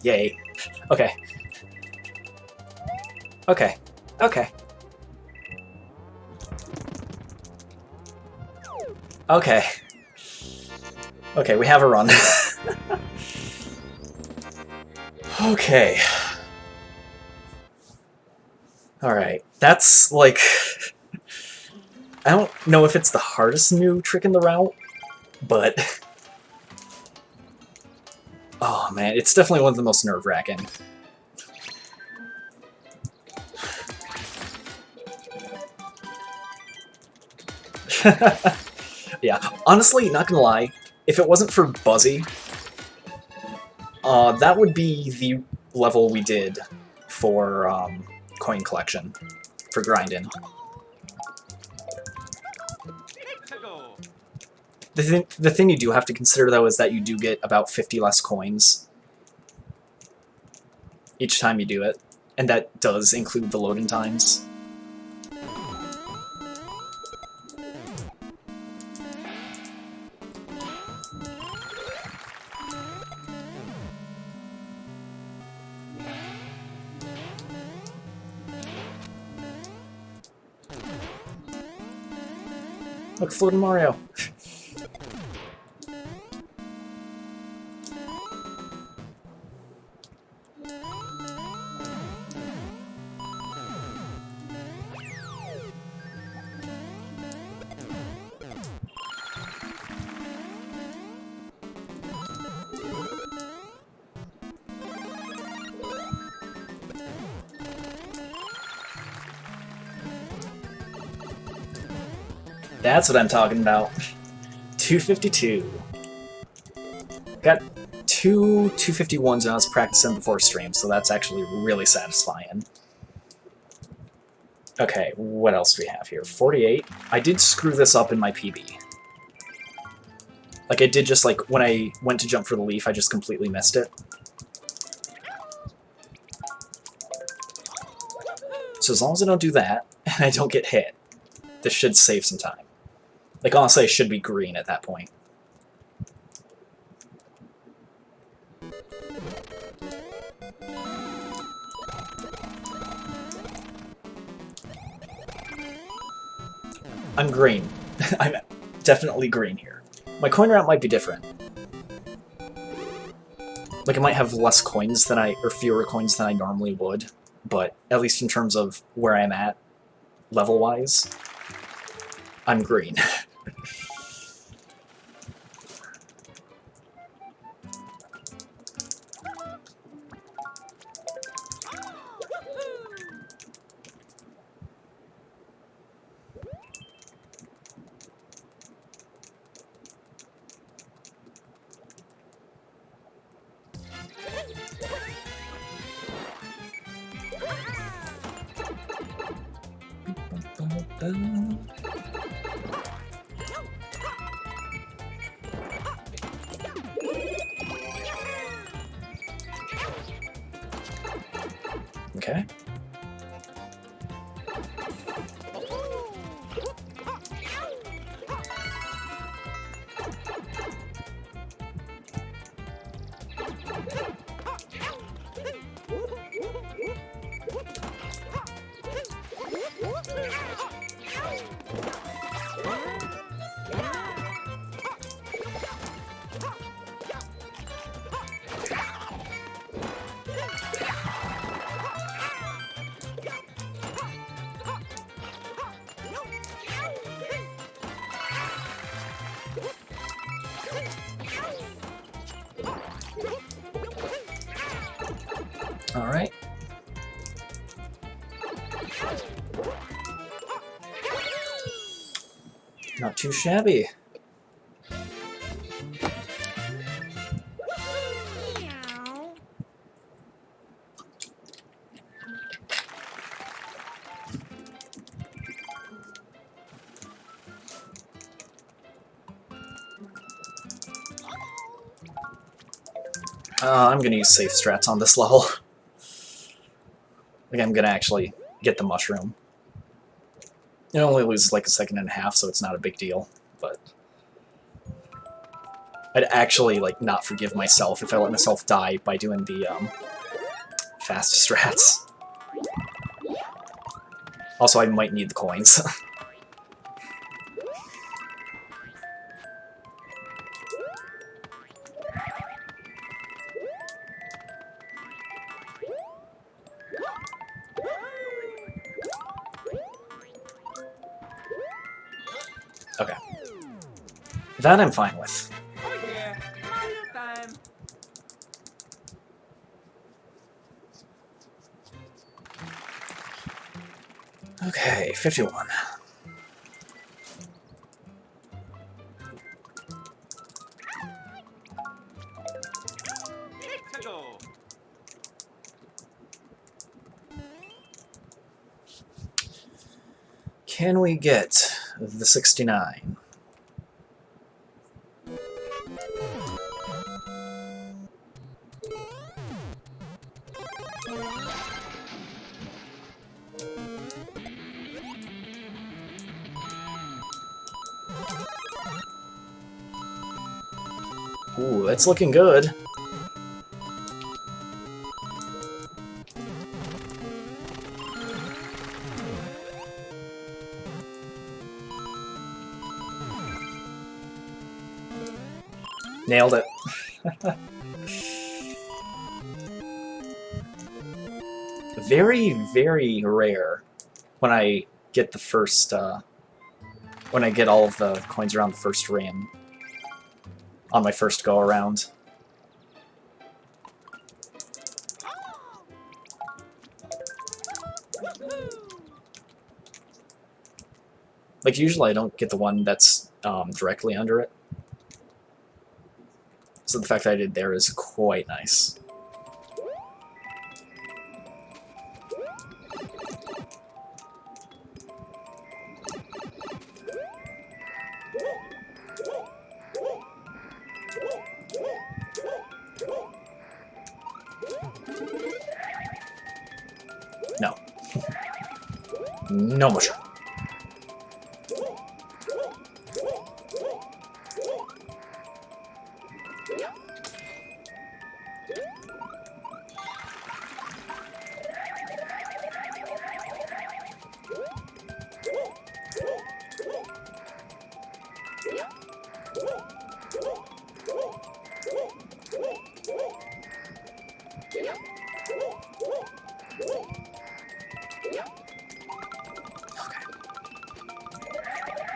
Yay. Okay. Okay. Okay. Okay. Okay, we have a run. Okay. Alright. That's, like... I don't know if it's the hardest new trick in the route, but... Oh, man, it's definitely one of the most nerve-wracking. Yeah, honestly, not gonna lie, if it wasn't for Buzzy, that would be the level we did for coin collection, for grinding. Tickle. The thing you do have to consider, though, is that you do get about 50 less coins each time you do it, and that does include the loading times. Look, floating Mario. That's what I'm talking about. 252. Got two 251s when I was practicing before stream, so that's actually really satisfying. Okay, what else do we have here? 48. I did screw this up in my PB. Like, I did just, like, when I went to jump for the leaf, I just completely missed it. So as long as I don't do that, and I don't get hit, this should save some time. Like, honestly, I should be green at that point. I'm green. I'm definitely green here. My coin route might be different. Like, I might have less coins than or fewer coins than I normally would, but at least in terms of where I'm at, level-wise, I'm green. Okay. All right. Not too shabby. I'm gonna use safe strats on this level. Like, I'm gonna actually get the mushroom. It only loses like a second and a half, so it's not a big deal, but... I'd actually, like, not forgive myself if I let myself die by doing the, fast strats. Also, I might need the coins. Okay. That I'm fine with. Oh yeah, Mario time. Okay, 51. Let's go. Can we get the 69? Ooh, that's looking good. Nailed it. Very, very rare when I get the first, when I get all of the coins around the first ring on my first go-around. Like, usually I don't get the one that's directly under it. So the fact that I did there is quite nice. No. No mushroom.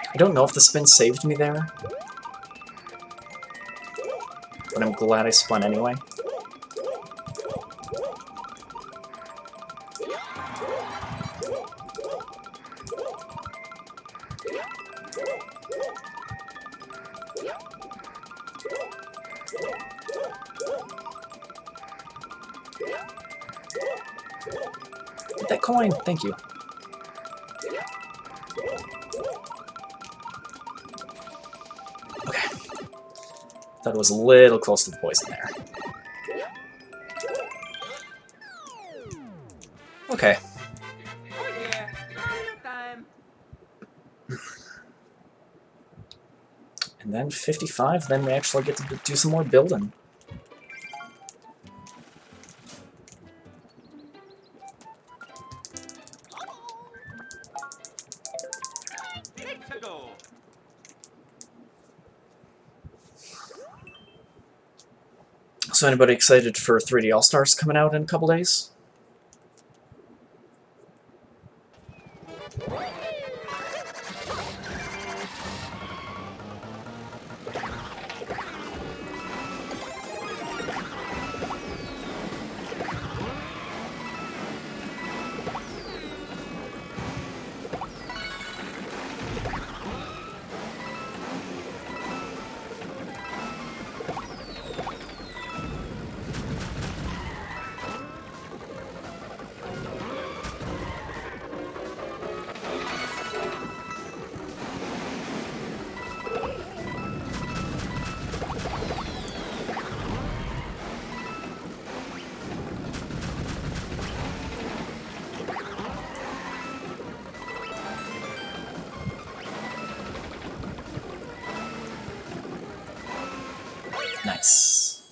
I don't know if the spin saved me there, but I'm glad I spun anyway. Get that coin! Thank you. Okay. Thought it was a little close to the poison there. Okay. Oh yeah, Mario time. And then 55, then we actually get to do some more building. Let's go. So anybody excited for 3D All-Stars coming out in a couple days? Nice.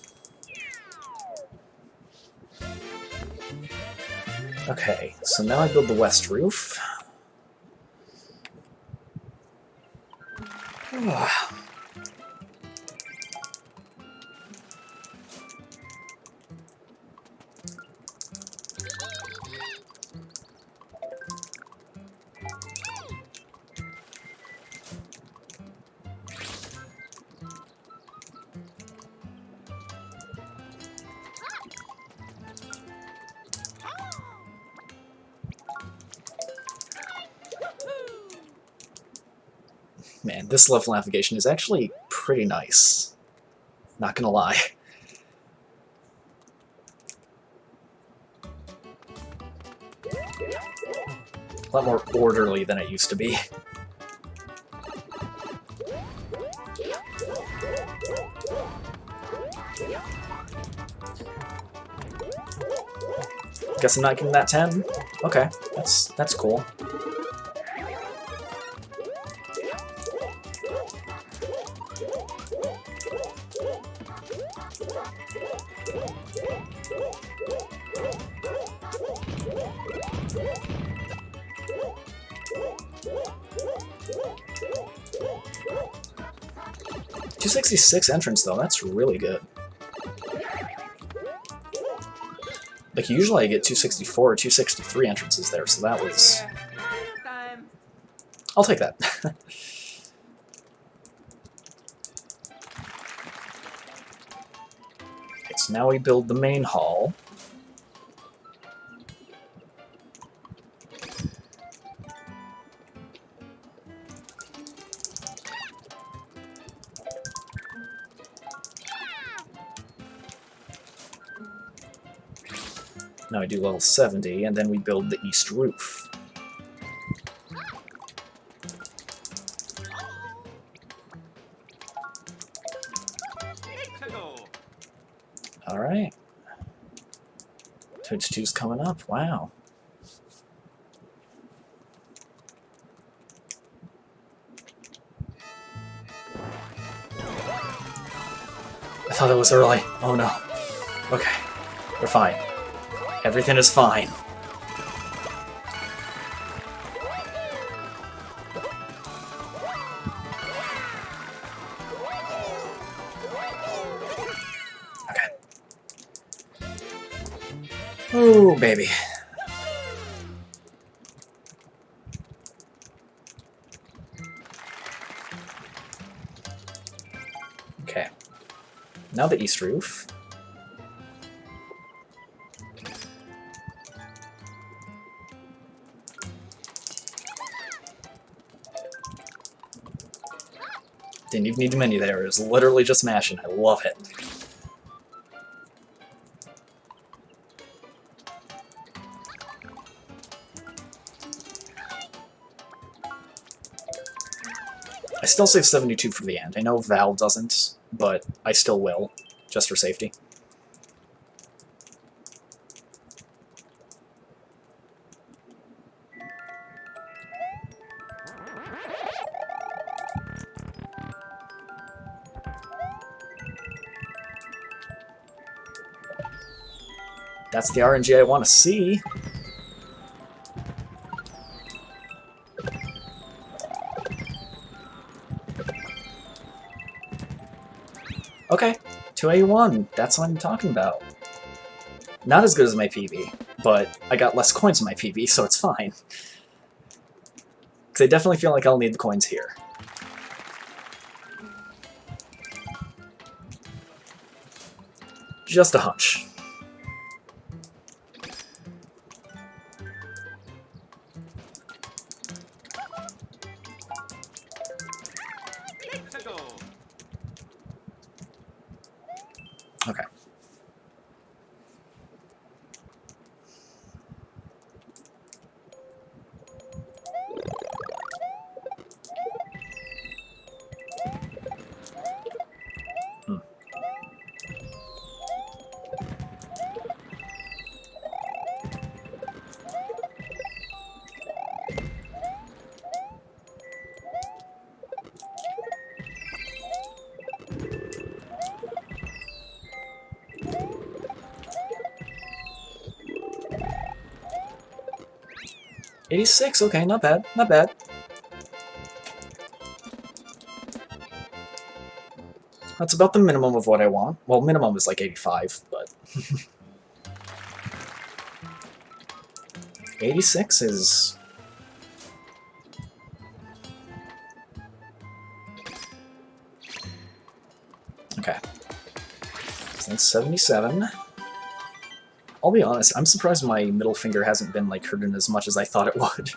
Okay, so now I build the west roof. Man, this level navigation is actually pretty nice. Not gonna lie. A lot more orderly than it used to be. Guess I'm not getting that 10. Okay, that's cool. .266 entrance though, that's really good. Like usually I get 264 or 263 entrances there, so that was... I'll take that. Okay, so now we build the main hall. Now I do level 70, and then we build the east roof. Alright. Toad's 2's coming up, wow. I thought it was early. Oh no. Okay. We're fine. Everything is fine. Okay. Oh, baby. Okay. Now the east roof. Didn't even need to menu there, it was literally just mashing. I love it. I still save 72 for the end. I know Val doesn't, but I still will, just for safety. That's the RNG I want to see. Okay, 281. That's what I'm talking about. Not as good as my PB, but I got less coins in my PB, so it's fine. Because I definitely feel like I'll need the coins here. Just a hunch. Okay. 86, okay, not bad, not bad. That's about the minimum of what I want. Well, minimum is like 85, but... 86 is... Okay. So that's 77. I'll be honest, I'm surprised my middle finger hasn't been like hurting as much as I thought it would.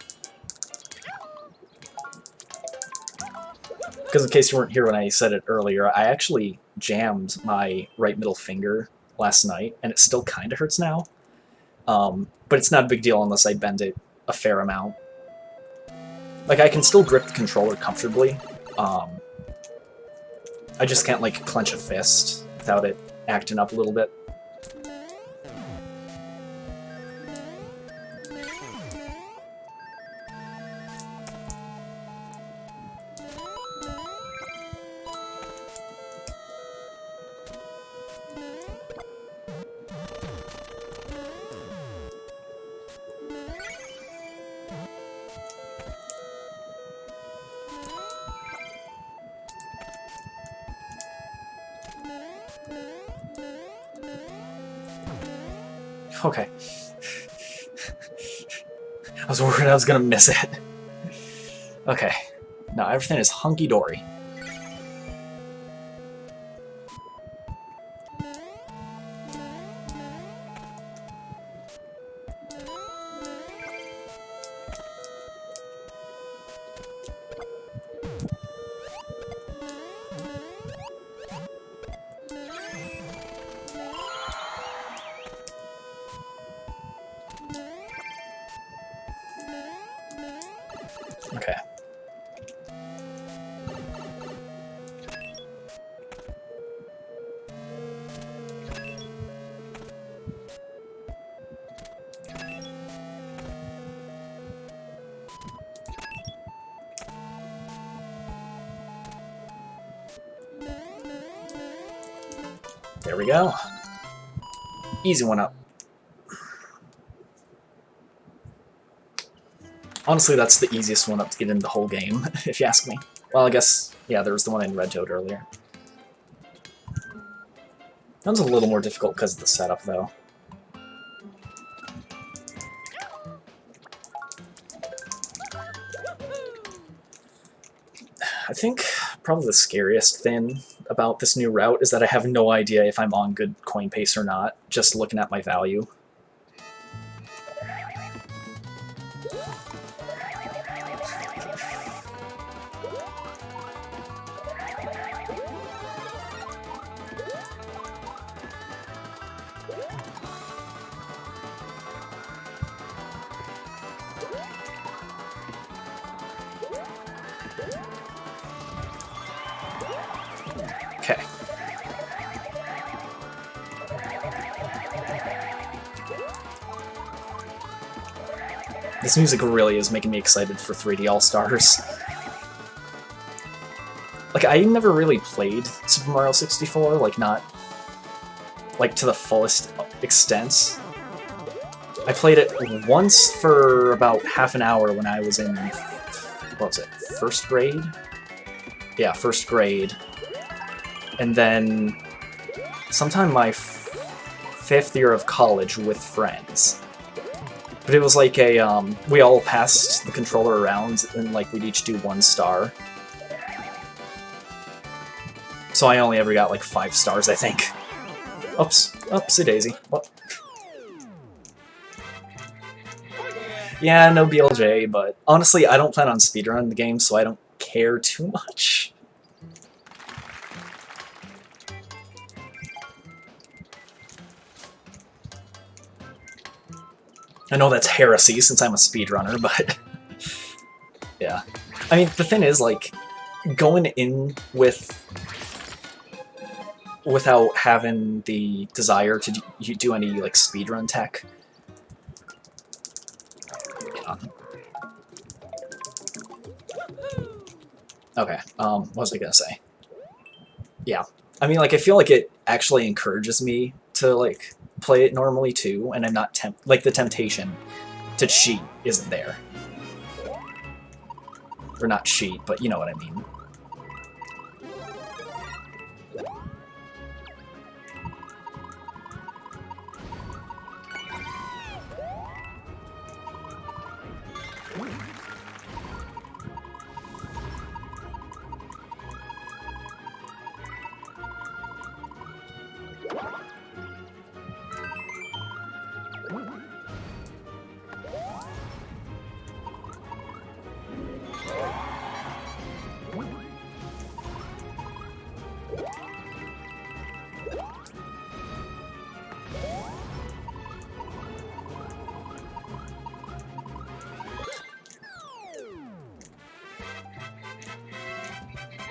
Because in case you weren't here when I said it earlier, I actually jammed my right middle finger last night, and it still kind of hurts now. But it's not a big deal unless I bend it a fair amount. Like, I can still grip the controller comfortably. I just can't, like, clench a fist without it acting up a little bit. Okay. I was worried I was gonna miss it. Okay. Now everything is hunky-dory. Okay. There we go. Easy one up. Honestly, that's the easiest one up to get in the whole game, if you ask me. Well, I guess, yeah, there was the one in Red Toad earlier. That one's a little more difficult because of the setup, though. I think probably the scariest thing about this new route is that I have no idea if I'm on good coin pace or not, just looking at my value. Okay. This music really is making me excited for 3D All-Stars. Like, I never really played Super Mario 64, like, not, like, to the fullest extent. I played it once for about half an hour when I was in, what was it, first grade? Yeah, first grade. And then sometime my fifth year of college with friends. But it was like a, we all passed the controller around and like we'd each do 1 star. So I only ever got like 5 stars, I think. Oops, oopsie daisy. What? Yeah, no BLJ, but honestly I don't plan on speedrunning the game, so I don't care too much. I know that's heresy since I'm a speedrunner, but yeah. I mean, the thing is, like, going in without having the desire to do any, like, speedrun tech. Okay, what was I gonna say? Yeah. I mean, like, I feel like it actually encourages me to, like, play it normally too, and I'm not like the temptation to cheat isn't there. Or not cheat, but you know what I mean.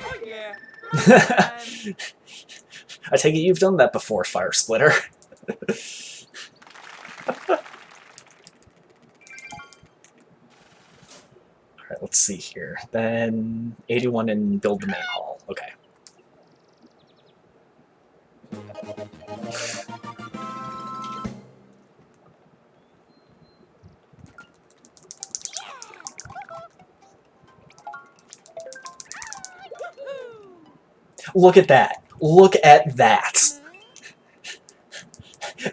Oh yeah, Mario time. I take it you've done that before, Fire Splitter. Alright, let's see here. Then 81 and build the main hall. Okay. Look at that. Look at that.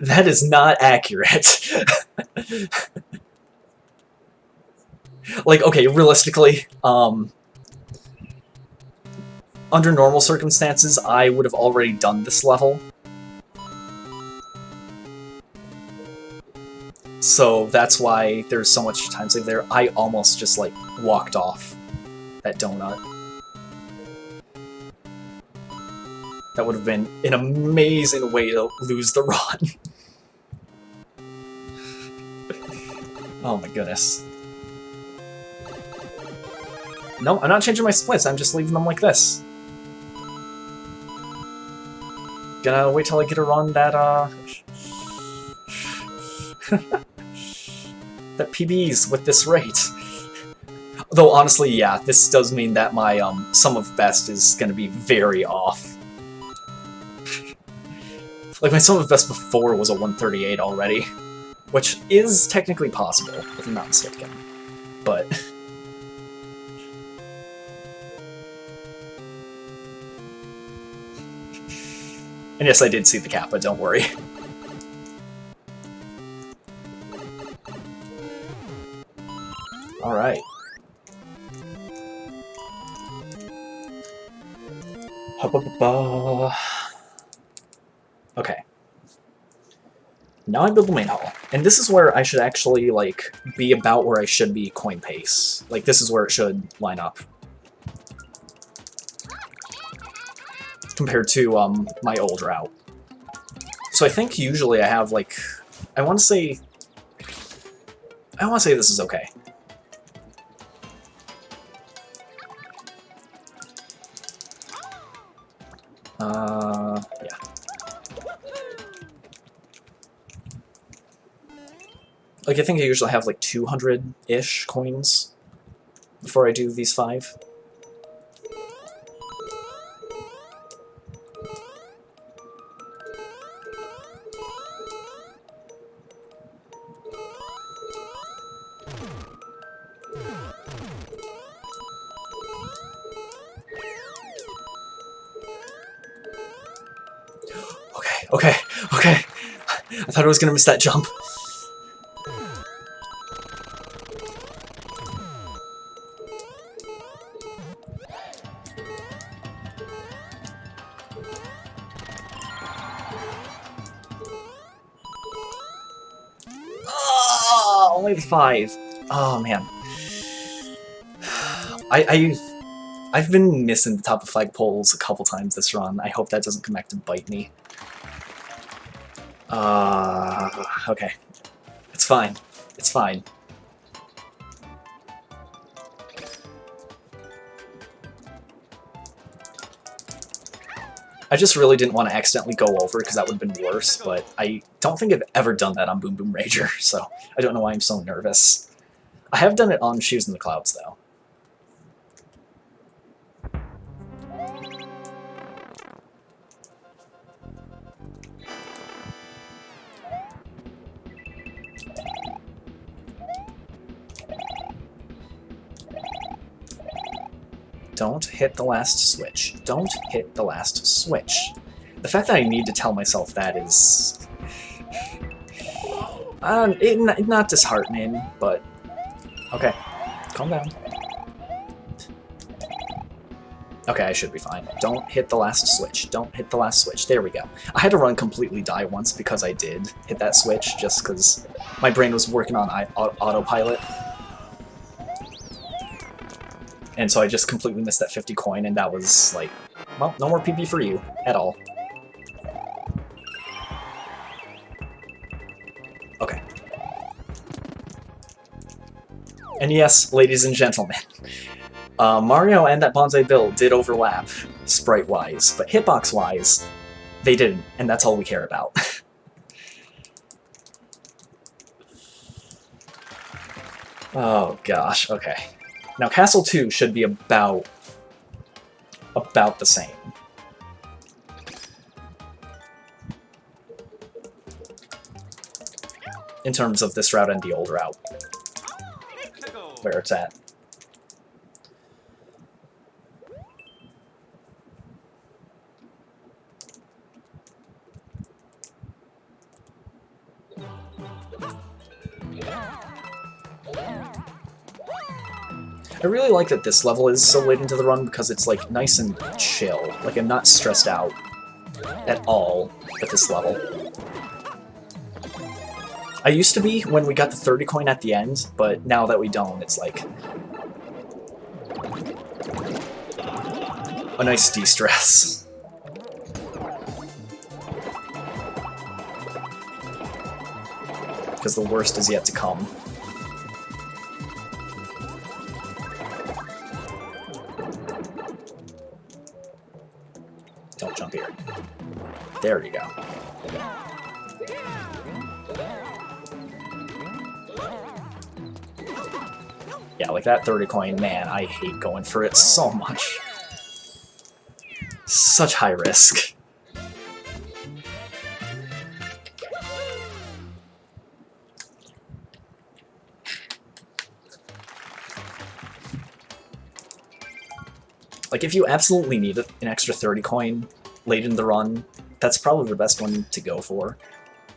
That is not accurate. Like, okay, realistically, under normal circumstances, I would have already done this level. So that's why there's so much time save there. I almost just, like, walked off that donut. That would have been an amazing way to lose the run. Oh my goodness. No, I'm not changing my splits, I'm just leaving them like this. Gonna wait till I get a run that, that PBs with this rate. Though, honestly, yeah, this does mean that my, sum of best is gonna be very off. Like, my sum of best before was a 138 already, which is technically possible, if I'm not mistaken. But... and yes, I did see the Kappa, don't worry. Alright. Okay. Now I build the main hall. And this is where I should actually, like, be about where I should be coin pace. Like, this is where it should line up. Compared to, my old route. So I think usually I have, like... I want to say this is okay. Yeah. Like, I think I usually have, like, 200-ish coins before I do these 5. Okay. I thought I was gonna miss that jump. Oh, only the 5. Oh man. I've been missing the top of flagpoles a couple times this run. I hope that doesn't come back to bite me. Okay. It's fine. It's fine. I just really didn't want to accidentally go over because that would have been worse, but I don't think I've ever done that on Boom Boom Rager, so I don't know why I'm so nervous. I have done it on Shoes in the Clouds, though. Don't hit the last switch. Don't hit the last switch. The fact that I need to tell myself that is... not disheartening, but... Okay, calm down. Okay, I should be fine. Don't hit the last switch. Don't hit the last switch. There we go. I had to run completely die once because I did hit that switch, just because my brain was working on autopilot. And so I just completely missed that 50 coin, and that was like, well, no more PB for you at all. Okay. And yes, ladies and gentlemen, Mario and that Bonsai Bill did overlap, sprite-wise, but hitbox-wise, they didn't, and that's all we care about. Oh gosh, okay. Now Castle 2 should be about the same. In terms of this route and the old route. Where it's at. I really like that this level is so late into the run because it's like nice and chill. Like I'm not stressed out at all at this level. I used to be when we got the 30 coin at the end, but now that we don't, it's like a nice de-stress. Because the worst is yet to come. Don't jump here. There you go. Yeah, like that 30 coin, man, I hate going for it so much. Such high risk. Like, if you absolutely need an extra 30 coin late in the run, that's probably the best one to go for.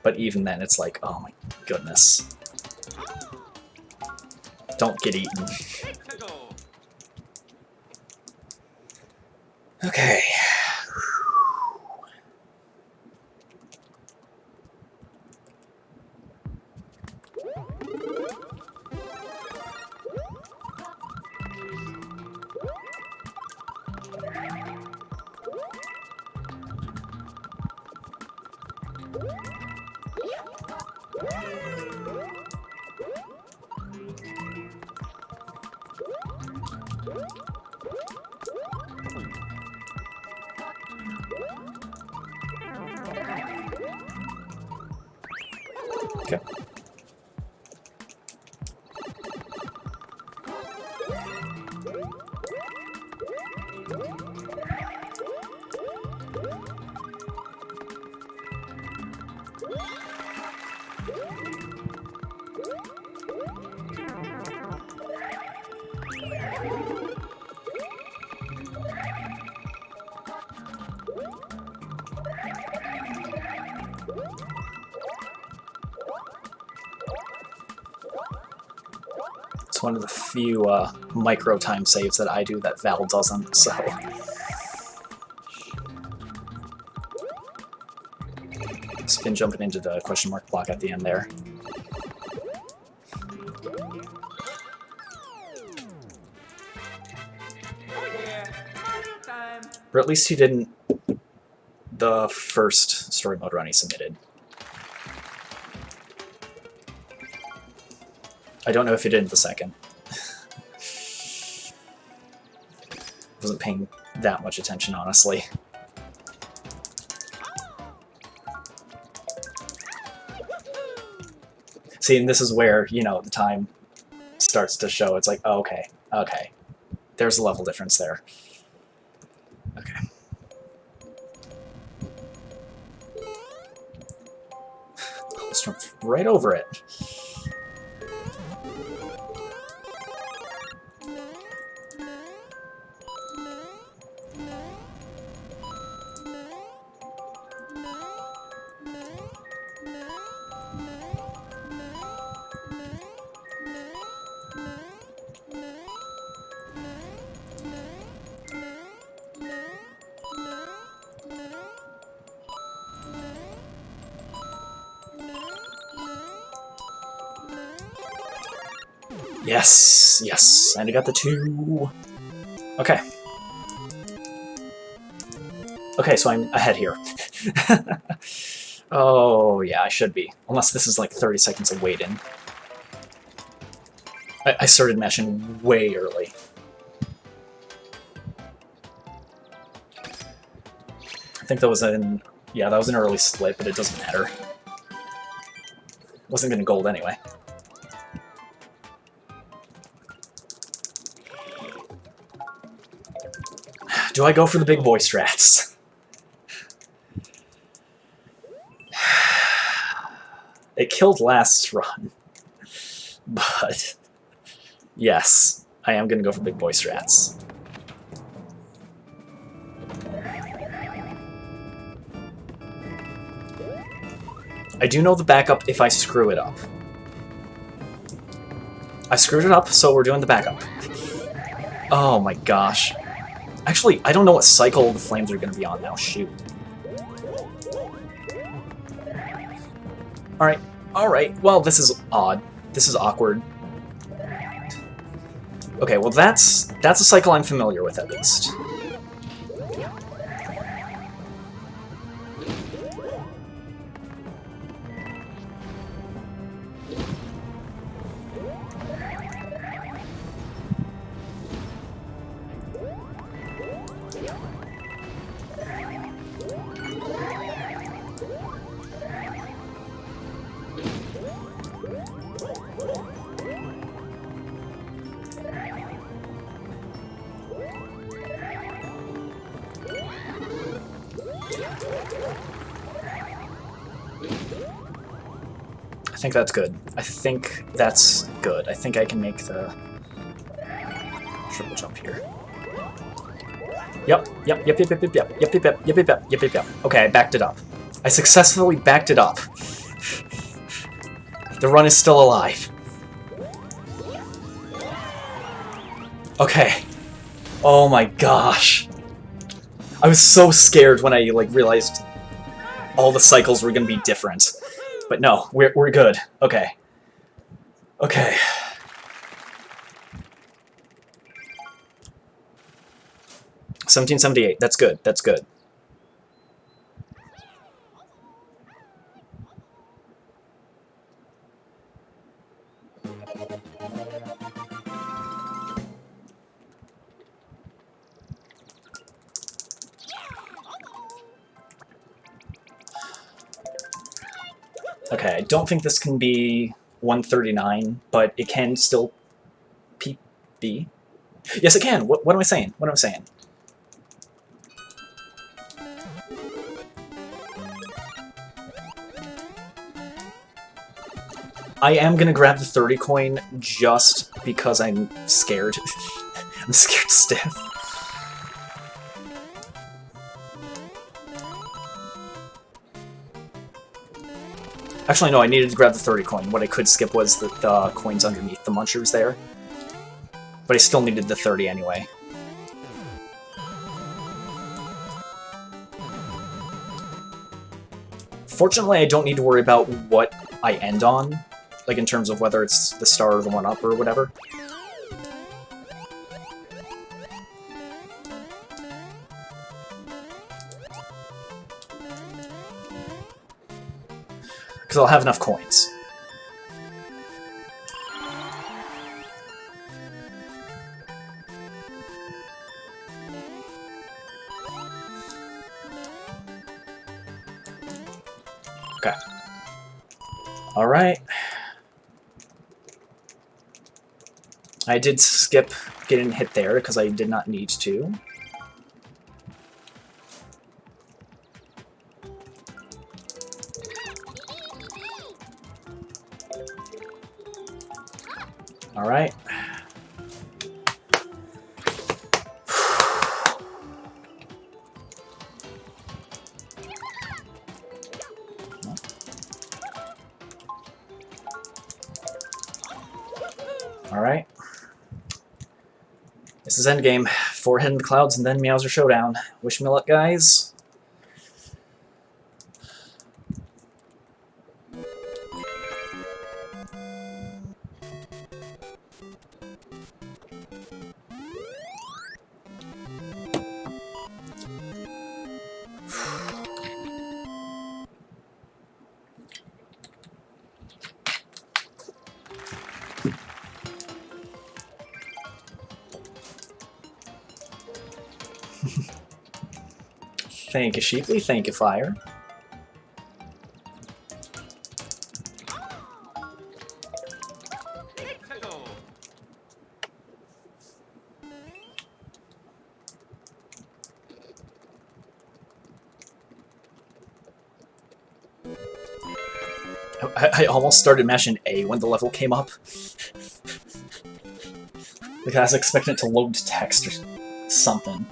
But even then, it's like, oh my goodness. Don't get eaten. Okay. Okay. It's one of the few micro time saves that I do that Val doesn't, so... Spin jumping into the question mark block at the end there. Or at least he didn't the first story mode run he submitted. I don't know if he did the second. Wasn't paying that much attention, honestly. See, and this is where, you know, the time starts to show. It's like, oh, okay, okay. There's a level difference there. Okay. Let's jump right over it. Yes, yes, and I got the 2. Okay. Okay, so I'm ahead here. Oh, yeah, I should be. Unless this is like 30 seconds of wait-in. I started mashing way early. I think that was an... Yeah, that was an early split, but it doesn't matter. Wasn't gonna gold anyway. Do I go for the big boy strats? It killed last run. But... yes, I am gonna go for big boy strats. I do know the backup if I screw it up. I screwed it up, so we're doing the backup. Oh my gosh. Actually, I don't know what cycle the flames are going to be on now. Shoot. Alright, alright. Well, this is odd. This is awkward. Okay, well that's a cycle I'm familiar with, at least. I think that's good. I think that's good. I think I can make the triple jump here. Yep. Okay, I backed it up. I successfully backed it up. The run is still alive. Okay. Oh my gosh. I was so scared when I realized all the cycles were gonna be different. But no, we're good. Okay. Okay. $17.78. That's good. That's good. Okay, I don't think this can be 139, but it can still be. Yes, it can. What am I saying? What am I saying? I am gonna grab the 30 coin just because I'm scared. I'm scared stiff. Actually, no, I needed to grab the 30 coin. What I could skip was the coins underneath the munchers there. But I still needed the 30 anyway. Fortunately, I don't need to worry about what I end on, like in terms of whether it's the star or the one-up or whatever. Because I'll have enough coins. Okay. Alright. I did skip getting hit there because I did not need to. Alright. Alright. This is endgame. 4 hidden clouds and then Meowser Showdown. Wish me luck, guys. Thank you, Sheeply. Thank you, Fire. I almost started mashing A when the level came up. Because I was expecting it to load text or something.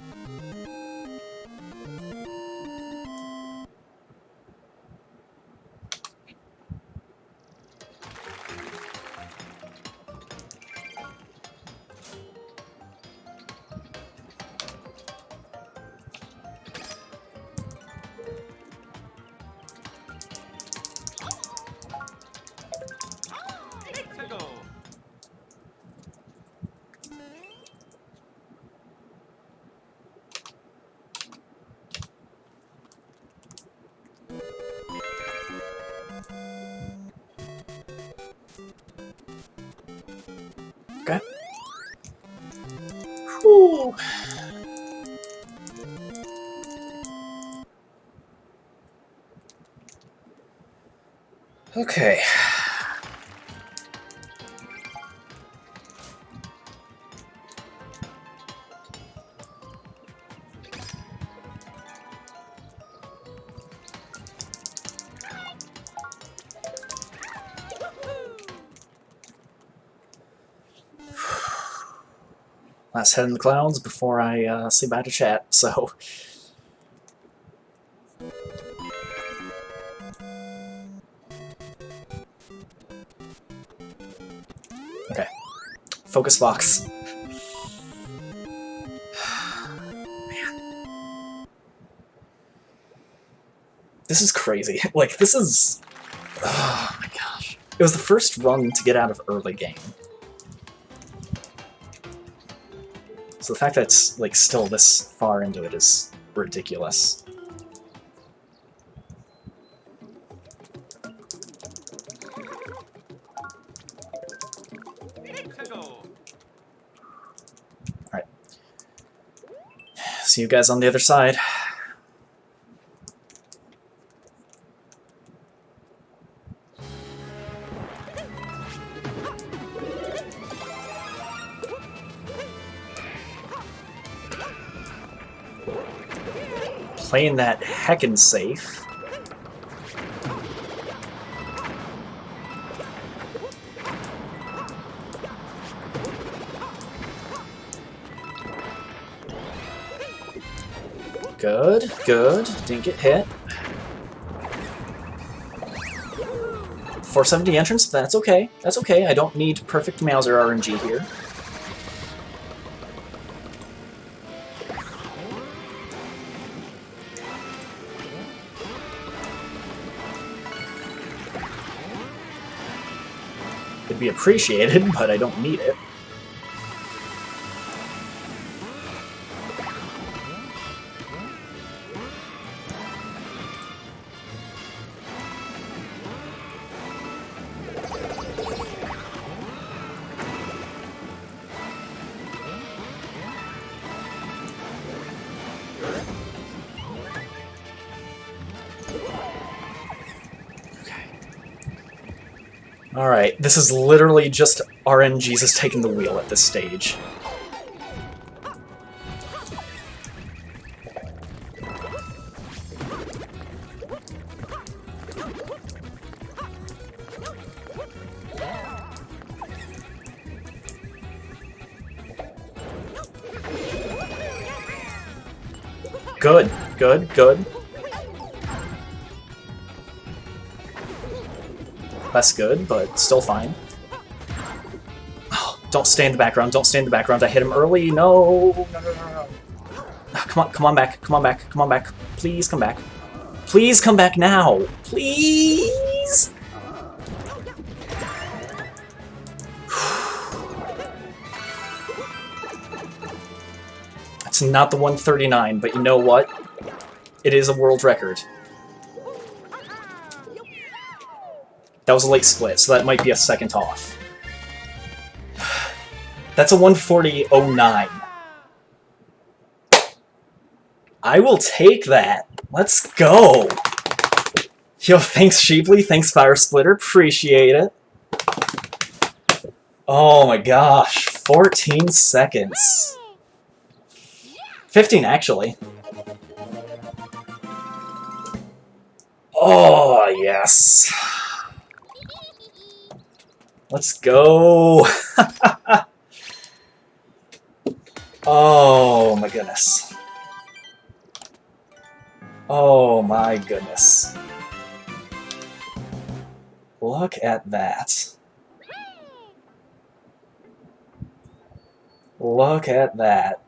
Okay. Whew. Okay. Last head in the clouds before I say bye to chat, so... Okay. Focus box. Man. This is crazy. Like, this is... Oh my gosh. It was the first run to get out of early game. So the fact that it's, like, still this far into it is ridiculous. Alright. See you guys on the other side. Playing that heckin' safe. Good, good. Didn't get hit. 470 entrance, that's okay. That's okay. I don't need perfect Mauser RNG here. It'd be appreciated, but I don't need it. Alright, this is literally just RNGesus taking the wheel at this stage. Good, good, good. Less good, but still fine. Oh, don't stay in the background, don't stay in the background. I hit him early. No, no, no, no, no. Oh, come on back, come on back, come on back. Please come back. Please come back now. Please. It's not the 139, but you know what? It is a world record. That was a late split, so that might be a second off. That's a 140.09. I will take that. Let's go. Yo, thanks Sheeply, thanks Fire Splitter, appreciate it. Oh my gosh, 14 seconds. 15 actually. Oh, yes. Let's go. Oh my goodness. Oh my goodness. Look at that. Look at that.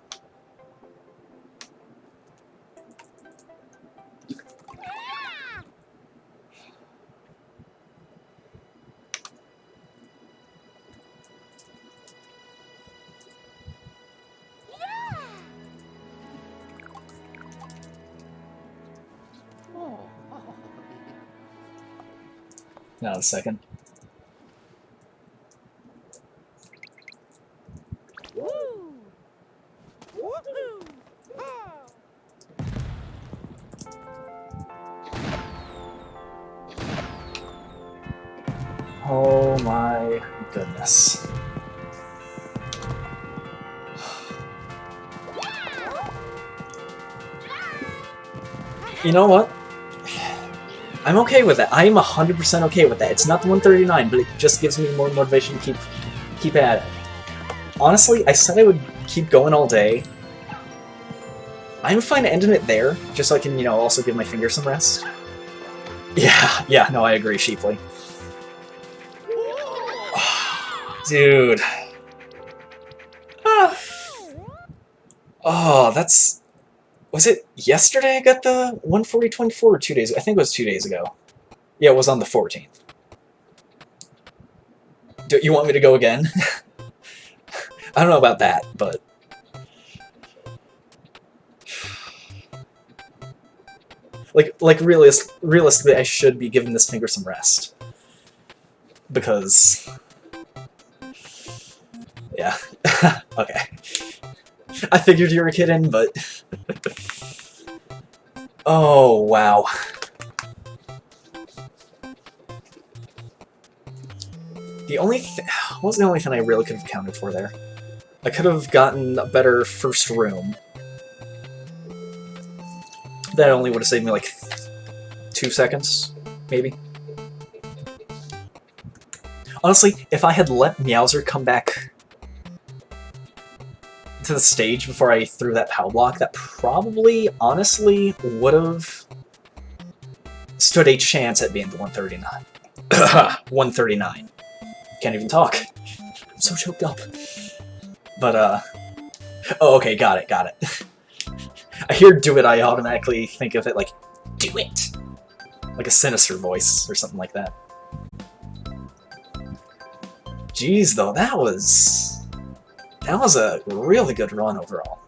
Now a second. Oh my goodness. You know what? I'm okay with that. I'm 100% okay with that. It's not the 139, but it just gives me more motivation to keep at it. Honestly, I said I would keep going all day. I'm fine ending it there, just so I can, you know, also give my fingers some rest. Yeah, no, I agree, Sheeply. Dude. Oh, that's... Was it yesterday I got the 140.24 or 2 days ago? I think it was 2 days ago. Yeah, it was on the 14th. Do you want me to go again? I don't know about that, but... Like realistically, I should be giving this finger some rest. Because... Yeah. Okay. I figured you were kidding, but... Oh, wow. The only what was the only thing I really could have accounted for there? I could have gotten a better first room. That only would have saved me like 2 seconds, maybe. Honestly, if I had let Meowser come back to the stage before I threw that POW block, that probably, honestly, would have stood a chance at being the 139. 139. Can't even talk. I'm so choked up. But, oh, okay, got it. I hear do it, I automatically think of it like, do it! Like a sinister voice, or something like that. Jeez, though, that was a really good run overall.